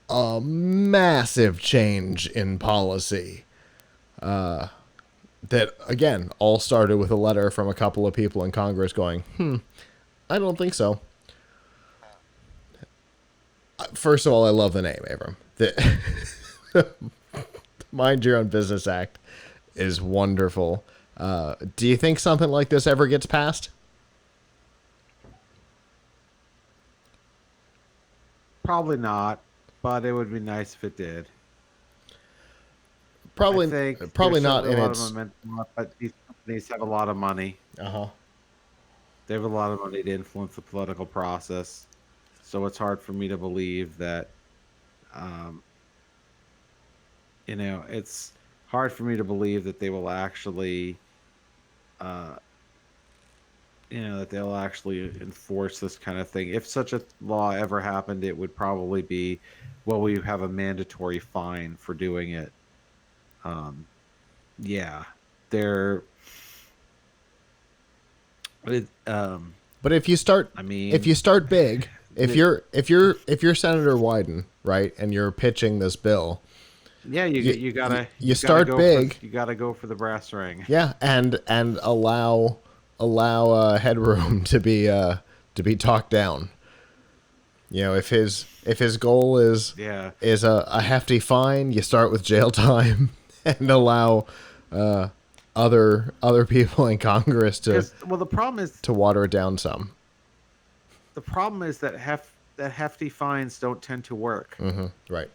a massive change in policy. That, again, all started with a letter from a couple of people in Congress going, I don't think so. First of all, I love the name, Avram. The Mind Your Own Business Act is wonderful. Do you think something like this ever gets passed? Probably not, but it would be nice if it did. Probably not in its. Momentum, but these companies have a lot of money. They have a lot of money to influence the political process, so it's hard for me to believe that. It's hard for me to believe that they will actually, that they'll actually enforce this kind of thing. If such a law ever happened, it would probably be, well, we have a mandatory fine for doing it. But if you start, if you start big, if you're Senator Wyden, right, and you're pitching this bill, you gotta start big. You gotta go for the brass ring. Yeah, and allow headroom to be talked down. if his goal is a hefty fine, you start with jail time and allow other people in Congress to the problem is to water it down some. The problem is that hefty fines don't tend to work. Mm-hmm. Right.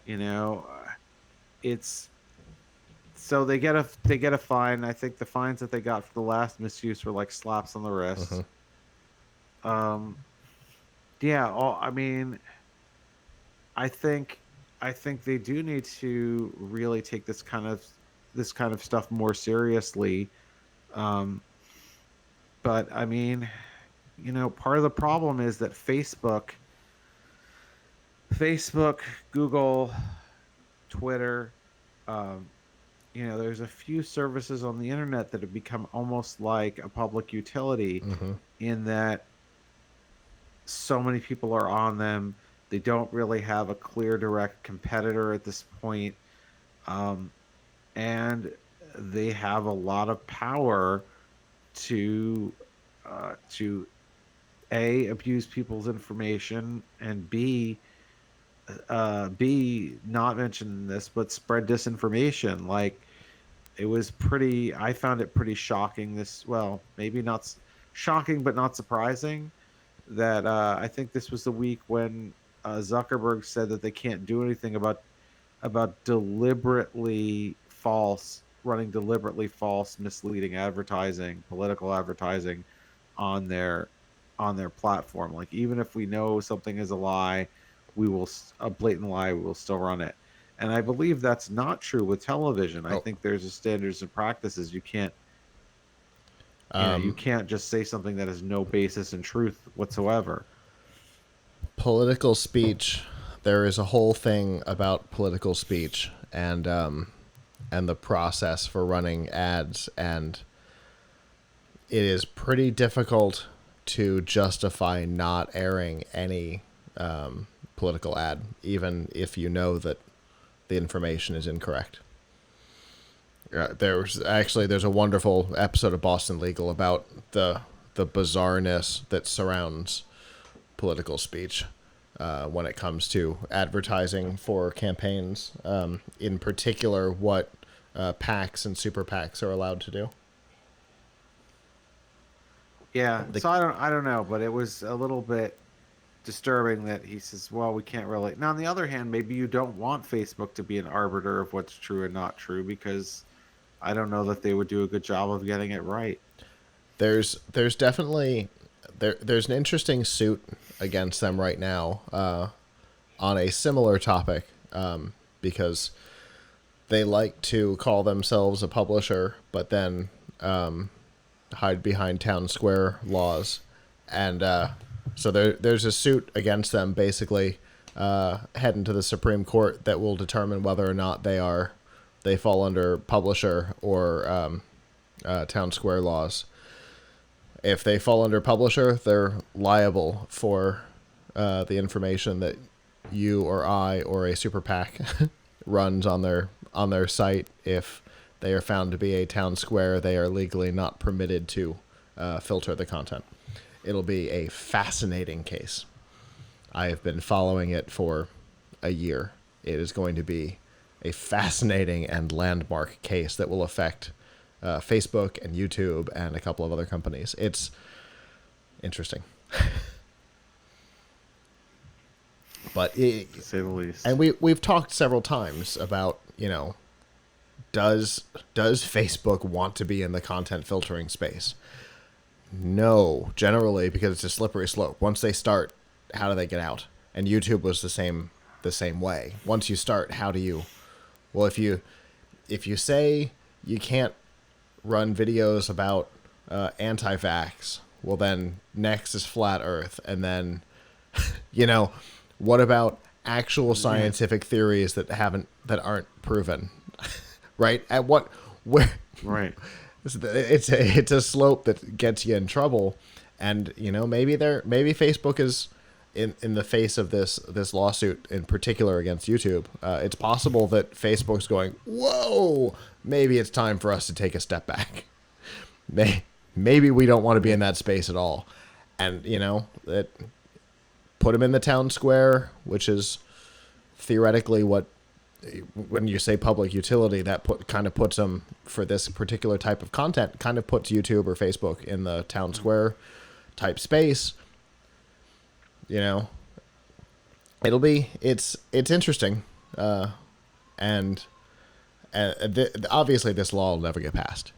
It's so they get a fine. I think the fines that they got for the last misuse were like slaps on the wrist. Mm-hmm. I mean, I think they do need to really take this kind of stuff more seriously. But I mean, part of the problem is that Facebook, Google, Twitter, there's a few services on the internet that have become almost like a public utility in that so many people are on them. They don't really have a clear, direct competitor at this point. And they have a lot of power to A, abuse people's information, and B, not mention this, but spread disinformation. Like, I found it pretty shocking. Maybe not shocking, but not surprising that I think this was the week when Zuckerberg said that they can't do anything about running deliberately false, misleading advertising, political advertising on their platform. Like, even if we know something is a lie, a blatant lie, we will still run it. And I believe that's not true with television. I think there's a standards and practices. You can't you can't just say something that has no basis in truth whatsoever. Political speech. There is a whole thing about political speech and the process for running ads, and it is pretty difficult to justify not airing any political ad, even if you know that the information is incorrect. There's a wonderful episode of Boston Legal about the bizarreness that surrounds political speech when it comes to advertising for campaigns, in particular what PACs and super PACs are allowed to do. Yeah, so I don't know, but it was a little bit disturbing that he says, well, we can't really. Now, on the other hand, maybe you don't want Facebook to be an arbiter of what's true and not true, because I don't know that they would do a good job of getting it right. There's definitely there's an interesting suit against them right now on a similar topic, because they like to call themselves a publisher, but then hide behind town square laws, and so there's a suit against them, basically heading to the Supreme Court that will determine whether or not they fall under publisher or town square laws. If they fall under publisher, they're liable for the information that you or I or a super PAC runs on their site. If they are found to be a town square, they are legally not permitted to filter the content. It'll be a fascinating case. I have been following it for a year. It is going to be a fascinating and landmark case that will affect Facebook and YouTube and a couple of other companies. It's interesting. But to say the least. And we've talked several times about, does Facebook want to be in the content filtering space? No, generally, because it's a slippery slope. Once they start, how do they get out? And YouTube was the same way. Once you start, how do you? Well, if you say you can't run videos about anti-vax, well then next is flat Earth, and then what about actual scientific theories that aren't proven? Right? Right. It's a slope that gets you in trouble, and maybe Facebook is in the face of this lawsuit in particular against YouTube. It's possible that Facebook's going, whoa, maybe it's time for us to take a step back. Maybe we don't want to be in that space at all, and put them in the town square, which is theoretically what, when you say public utility, that kind of puts them, for this particular type of content, kind of puts YouTube or Facebook in the town square type space. You know, it's interesting. And obviously this law will never get passed.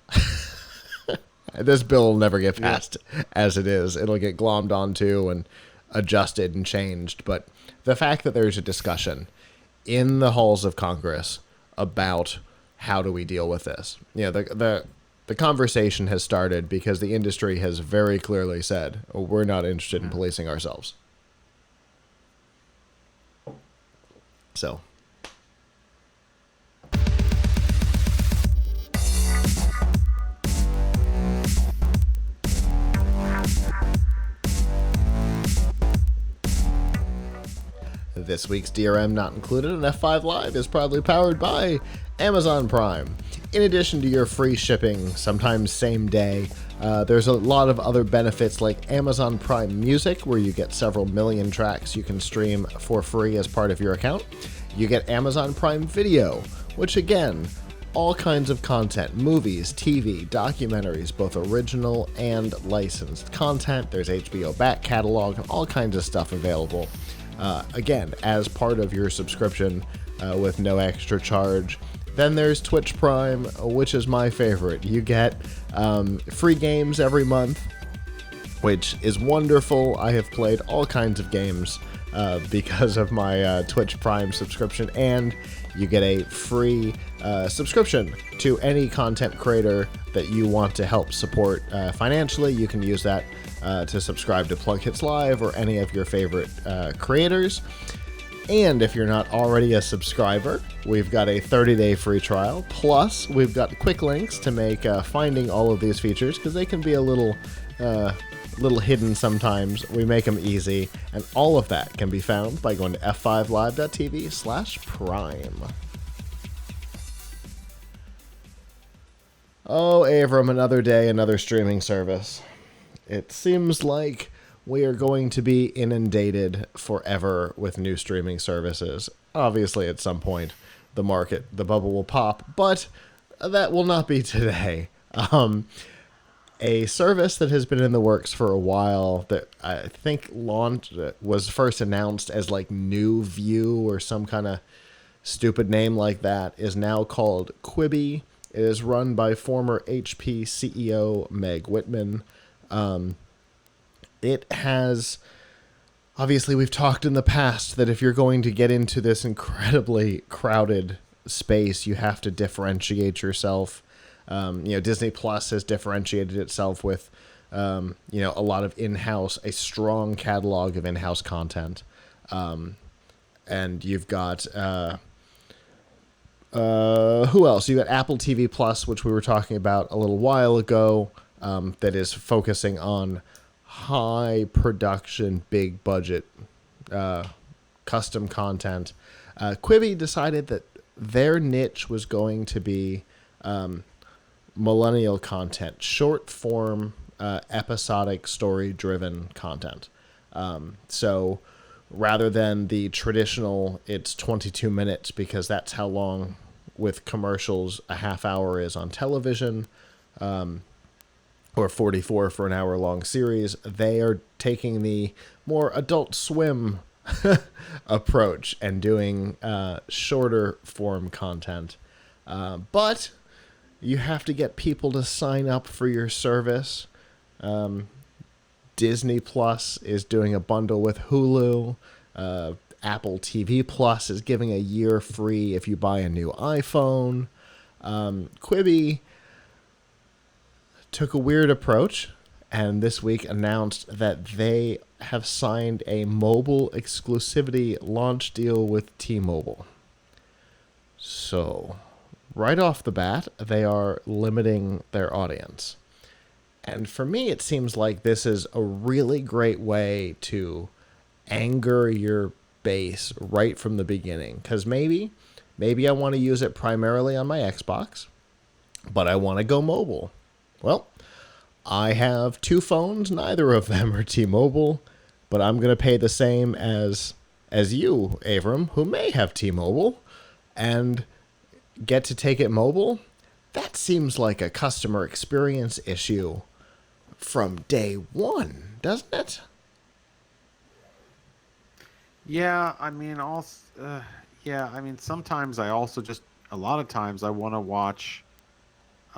This bill will never get passed as it is. It'll get glommed onto and adjusted and changed. But the fact that there's a discussion in the halls of Congress about how do we deal with this, you know, the conversation has started because the industry has very clearly said, oh, we're not interested in policing ourselves. So. This week's DRM Not Included on F5 Live is proudly powered by Amazon Prime. In addition to your free shipping, sometimes same day, there's a lot of other benefits like Amazon Prime Music, where you get several million tracks you can stream for free as part of your account. You get Amazon Prime Video, which again, all kinds of content, movies, TV, documentaries, both original and licensed content. There's HBO back catalog and all kinds of stuff available. Again, as part of your subscription with no extra charge. Then there's Twitch Prime, which is my favorite. You get free games every month, which is wonderful. I have played all kinds of games because of my Twitch Prime subscription, and you get a free subscription to any content creator that you want to help support financially. You can use that to subscribe to PLUGHITZ Live or any of your favorite creators. And if you're not already a subscriber, we've got a 30-day free trial. Plus, we've got quick links to make finding all of these features, because they can be a little hidden sometimes. We make them easy, and all of that can be found by going to f5live.tv/prime. Oh, Avram, another day, another streaming service. It seems like we are going to be inundated forever with new streaming services. Obviously, at some point, the bubble will pop, but that will not be today. A service that has been in the works for a while that I think was first announced as like New View or some kind of stupid name like that is now called Quibi. It is run by former HP CEO Meg Whitman. It has, obviously we've talked in the past that if you're going to get into this incredibly crowded space, you have to differentiate yourself. Disney Plus has differentiated itself with, a lot of a strong catalog of in-house content. And you've got, who else? You've got Apple TV Plus, which we were talking about a little while ago, that is focusing on high production, big budget, custom content. Quibi decided that their niche was going to be millennial content, short form, episodic, story driven content. So rather than the traditional, it's 22 minutes because that's how long with commercials a half hour is on television, or 44 for an hour-long series, they are taking the more Adult Swim approach and doing shorter form content. But you have to get people to sign up for your service. Disney Plus is doing a bundle with Hulu. Apple TV Plus is giving a year free if you buy a new iPhone. Quibi took a weird approach and this week announced that they have signed a mobile exclusivity launch deal with T-Mobile. So, right off the bat, they are limiting their audience. And for me, it seems like this is a really great way to anger your base right from the beginning. Because maybe I want to use it primarily on my Xbox, but I want to go mobile. Well, I have two phones. Neither of them are T-Mobile, but I'm going to pay the same as you, Avram, who may have T-Mobile, and get to take it mobile. That seems like a customer experience issue from day one, doesn't it? Yeah, I mean, sometimes I also a lot of times I want to watch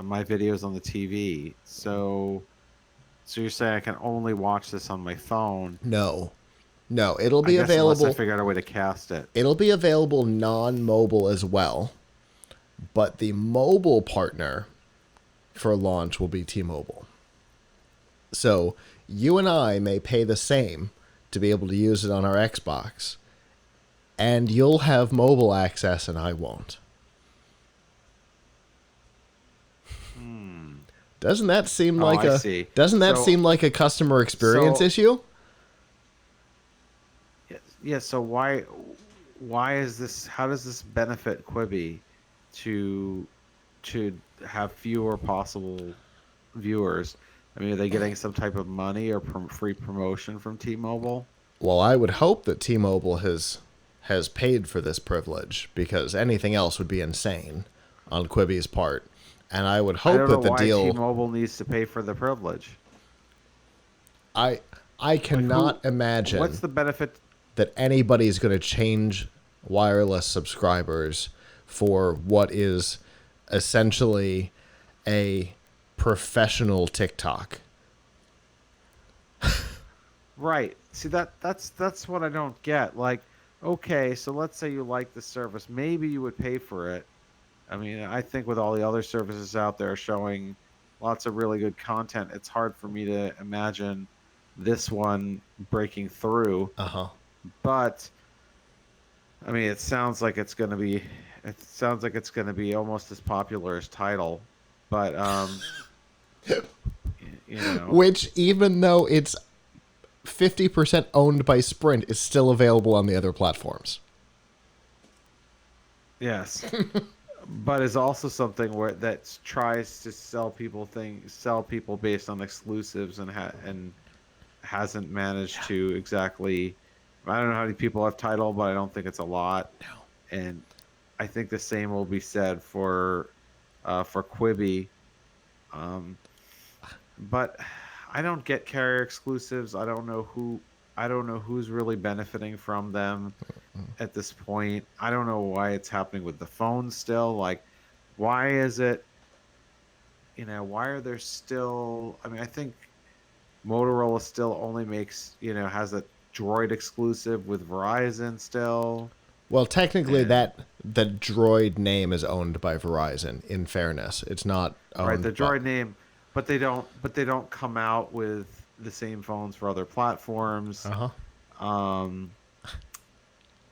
my videos on the TV. So you're saying I can only watch this on my phone? No, it'll I be guess unless I available. figure out a way to cast it. It'll be available non-mobile as well, but the mobile partner for launch will be T-Mobile. So you and I may pay the same to be able to use it on our Xbox, and you'll have mobile access and I won't. Doesn't that seem like seem like a customer experience issue? Yeah, so why is this, how does this benefit Quibi to have fewer possible viewers? I mean, are they getting some type of money or free promotion from T-Mobile? Well, I would hope that T-Mobile has paid for this privilege, because anything else would be insane on Quibi's part. And I would hope that the deal. T-Mobile needs to pay for the privilege. I cannot imagine. What's the benefit that anybody's going to change wireless subscribers for what is essentially a professional TikTok? Right. See, that's what I don't get. Like, okay, so let's say you like the service, maybe you would pay for it. I mean, I think with all the other services out there showing lots of really good content, it's hard for me to imagine this one breaking through. But I mean, it sounds like it's going to be almost as popular as Tidal. But you know, which, even though it's 50% owned by Sprint, is still available on the other platforms. Yes. But is also something that tries to sell people based on exclusives and hasn't managed to exactly. I don't know how many people have Tidal, but I don't think it's a lot. No. And I think the same will be said for Quibi. But I don't get carrier exclusives. I don't know who's really benefiting from them at this point. I don't know why it's happening with the phone still. Like, why is it, why are there still, I mean, I think Motorola still only makes, has a Droid exclusive with Verizon still. Well, technically the Droid name is owned by Verizon, in fairness. It's not owned right, the Droid name, but they don't come out with the same phones for other platforms.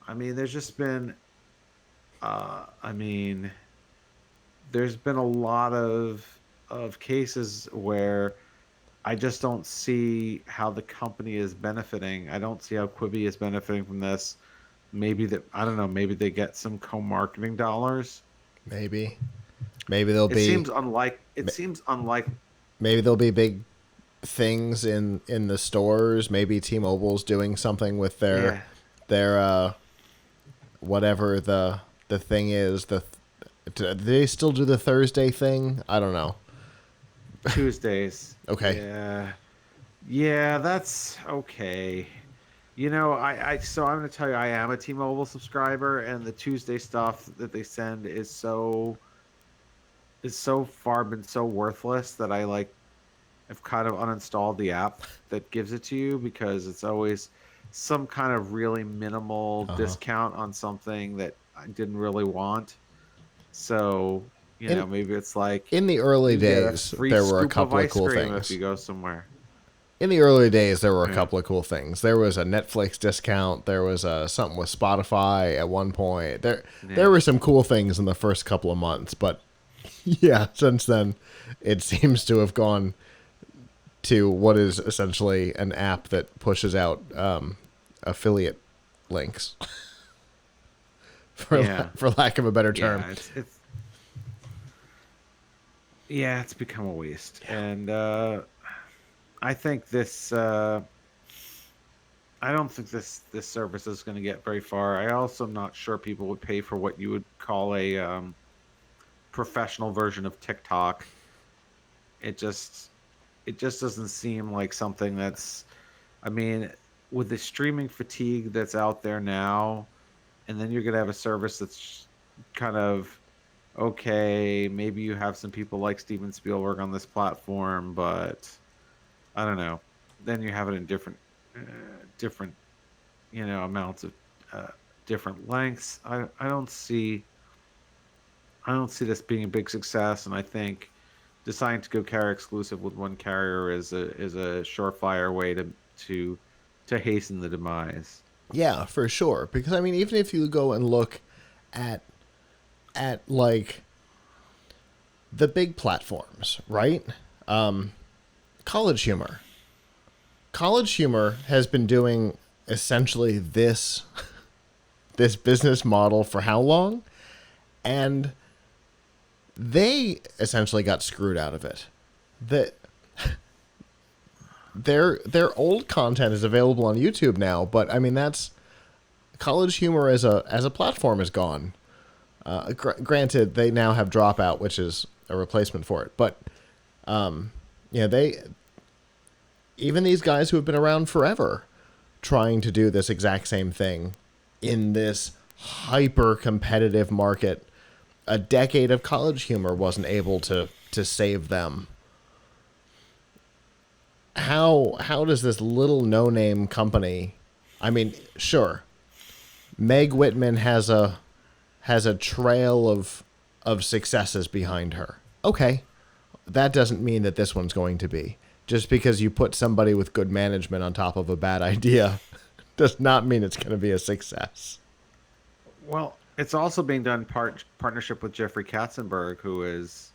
I mean, there's just been there's been a lot of cases where I just don't see how the company is benefiting. I don't see how Quibi is benefiting from this. Maybe I don't know, maybe they get some co-marketing dollars. Maybe there'll be. It seems unlike. Maybe there'll be big things in the stores. Maybe T-Mobile's doing something with their whatever the thing is. Do they still do the Thursday thing? I don't know. Tuesdays. Okay. Yeah, that's okay. So I'm going to tell you, I am a T-Mobile subscriber, and the Tuesday stuff that they send is so far been so worthless that I've kind of uninstalled the app that gives it to you, because it's always some kind of really minimal discount on something that I didn't really want. So, maybe it's like in the early days there were a couple of cool things. If you go somewhere. In the early days there were a couple of cool things. There was a Netflix discount, there was something with Spotify at one point. There were some cool things in the first couple of months, but yeah, since then it seems to have gone to what is essentially an app that pushes out affiliate links, for lack of a better term. It's become a waste, and I think this. I I don't think this service is going to get very far. I also am not sure people would pay for what you would call a professional version of TikTok. It just doesn't seem like something that's. I mean, with the streaming fatigue that's out there now, and then you're going to have a service that's kind of okay. Maybe you have some people like Steven Spielberg on this platform, but I don't know. Then you have it in different amounts of uh, different lengths. I don't see this being a big success, and I think deciding to go carrier exclusive with one carrier is a surefire way to hasten the demise. Yeah, for sure. Because I mean, even if you go and look at like the big platforms, right? College Humor. College Humor has been doing essentially this business model for how long? And they essentially got screwed out of it. That their old content is available on YouTube now, but I mean that's College Humor as a platform is gone. Granted, they now have Dropout, which is a replacement for it, but they even these guys who have been around forever trying to do this exact same thing in this hyper competitive market. A decade of College Humor wasn't able to save them. How does this little no-name company? I mean, sure, Meg Whitman has a trail of successes behind her. Okay, that doesn't mean that this one's going to be. Just because you put somebody with good management on top of a bad idea does not mean it's going to be a success. Well, it's also being done partnership with Jeffrey Katzenberg, who is,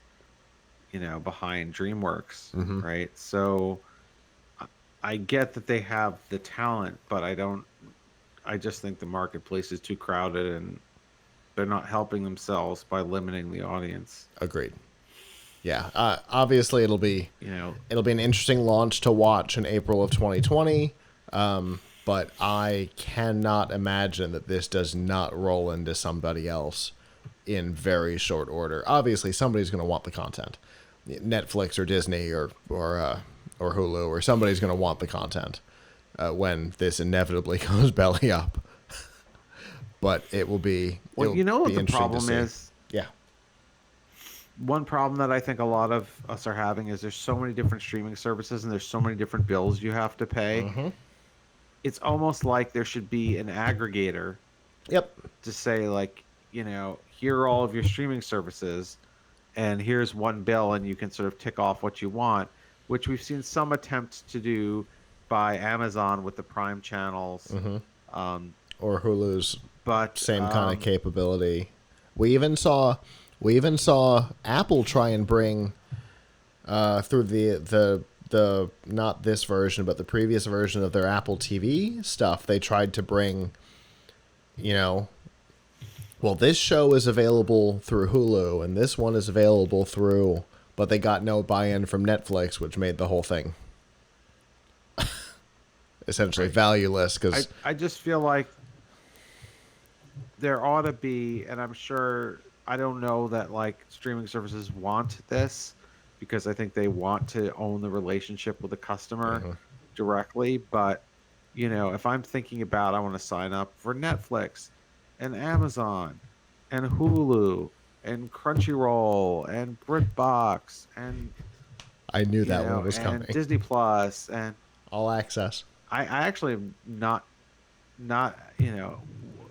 behind DreamWorks, right? So I get that they have the talent, but I just think the marketplace is too crowded and they're not helping themselves by limiting the audience. Agreed. Yeah, obviously it'll be an interesting launch to watch in April of 2020. But I cannot imagine that this does not roll into somebody else in very short order. Obviously, somebody's going to want the content. Netflix or Disney or Hulu or somebody's going to want the content when this inevitably goes belly up. But it will be. Well, you know what the problem is? Yeah. One problem that I think a lot of us are having is there's so many different streaming services and there's so many different bills you have to pay. Mm-hmm. It's almost like there should be an aggregator. Yep. To say like, here are all of your streaming services and here's one bill and you can sort of tick off what you want, which we've seen some attempts to do by Amazon with the Prime channels. Mm-hmm. Or Hulu's same kind of capability. We even saw Apple try and bring through the not this version, but the previous version of their Apple TV stuff, they tried to bring, this show is available through Hulu and this one is available through, but they got no buy-in from Netflix, which made the whole thing essentially valueless. Because I just feel like there ought to be, and I'm sure, I don't know that like streaming services want this, because I think they want to own the relationship with the customer directly. But, if I'm thinking about, I want to sign up for Netflix and Amazon and Hulu and Crunchyroll and BritBox and I knew that one was coming. Disney Plus and All Access. I actually am not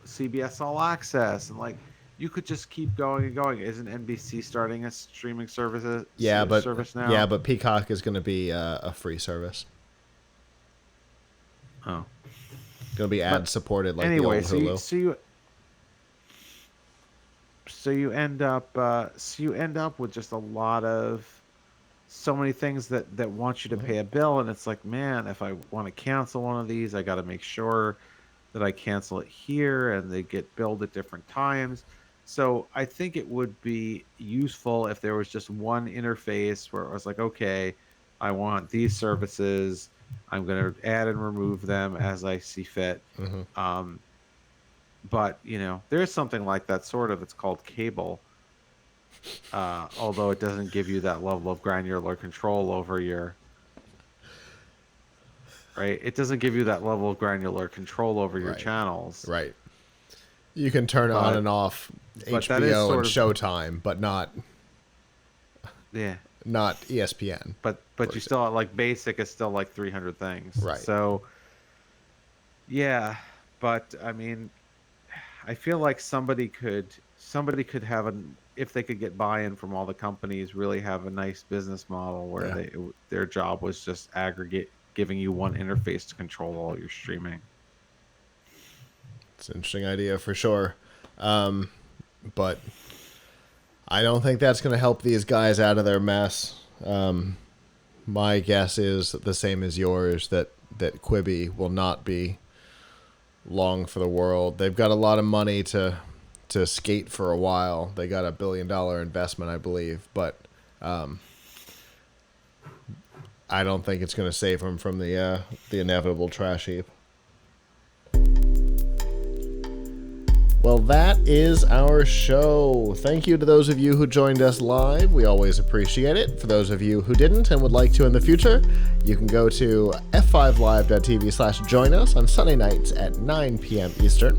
CBS All Access, and like you could just keep going and going. Isn't NBC starting a streaming service now? Yeah, but Peacock is going to be a free service. Oh, going to be ad supported like anyway, the old Hulu. So you end up with just a lot of so many things that want you to pay a bill, and it's like, man, if I want to cancel one of these, I got to make sure that I cancel it here, and they get billed at different times. So I think it would be useful if there was just one interface where I was like, okay, I want these services, I'm going to add and remove them as I see fit. But, you know, there's something like that sort of. It's called cable. Although it doesn't give you that level of granular control over your... Right? It doesn't give you that level of granular control over your channels. Right. You can turn on and off HBO and Showtime, but not... Yeah. Not ESPN. But you still, like, basic is still like 300 things. Right. So, yeah. But, I mean, I feel like somebody could have if they could get buy-in from all the companies, really have a nice business model where their job was just aggregate, giving you one interface to control all your streaming. It's an interesting idea for sure. But I don't think that's going to help these guys out of their mess. My guess is the same as yours, that Quibi will not be long for the world. They've got a lot of money to skate for a while. They got $1 billion investment, I believe, but I don't think it's going to save them from the inevitable trash heap. Well, that is our show. Thank you to those of you who joined us live. We always appreciate it. For those of you who didn't and would like to in the future, you can go to f5live.tv/join us on Sunday nights at 9 p.m. Eastern.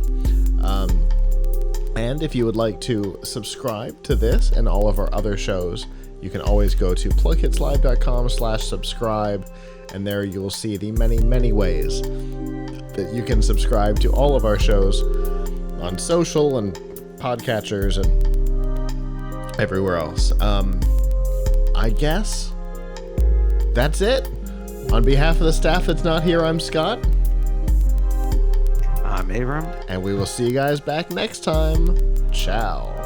And if you would like to subscribe to this and all of our other shows, you can always go to plughitslive.com/subscribe, and there you'll see the many, many ways that you can subscribe to all of our shows on social and podcatchers and everywhere else. I guess that's it. On behalf of the staff that's not here, I'm Scott. I'm Avram. And we will see you guys back next time. Ciao.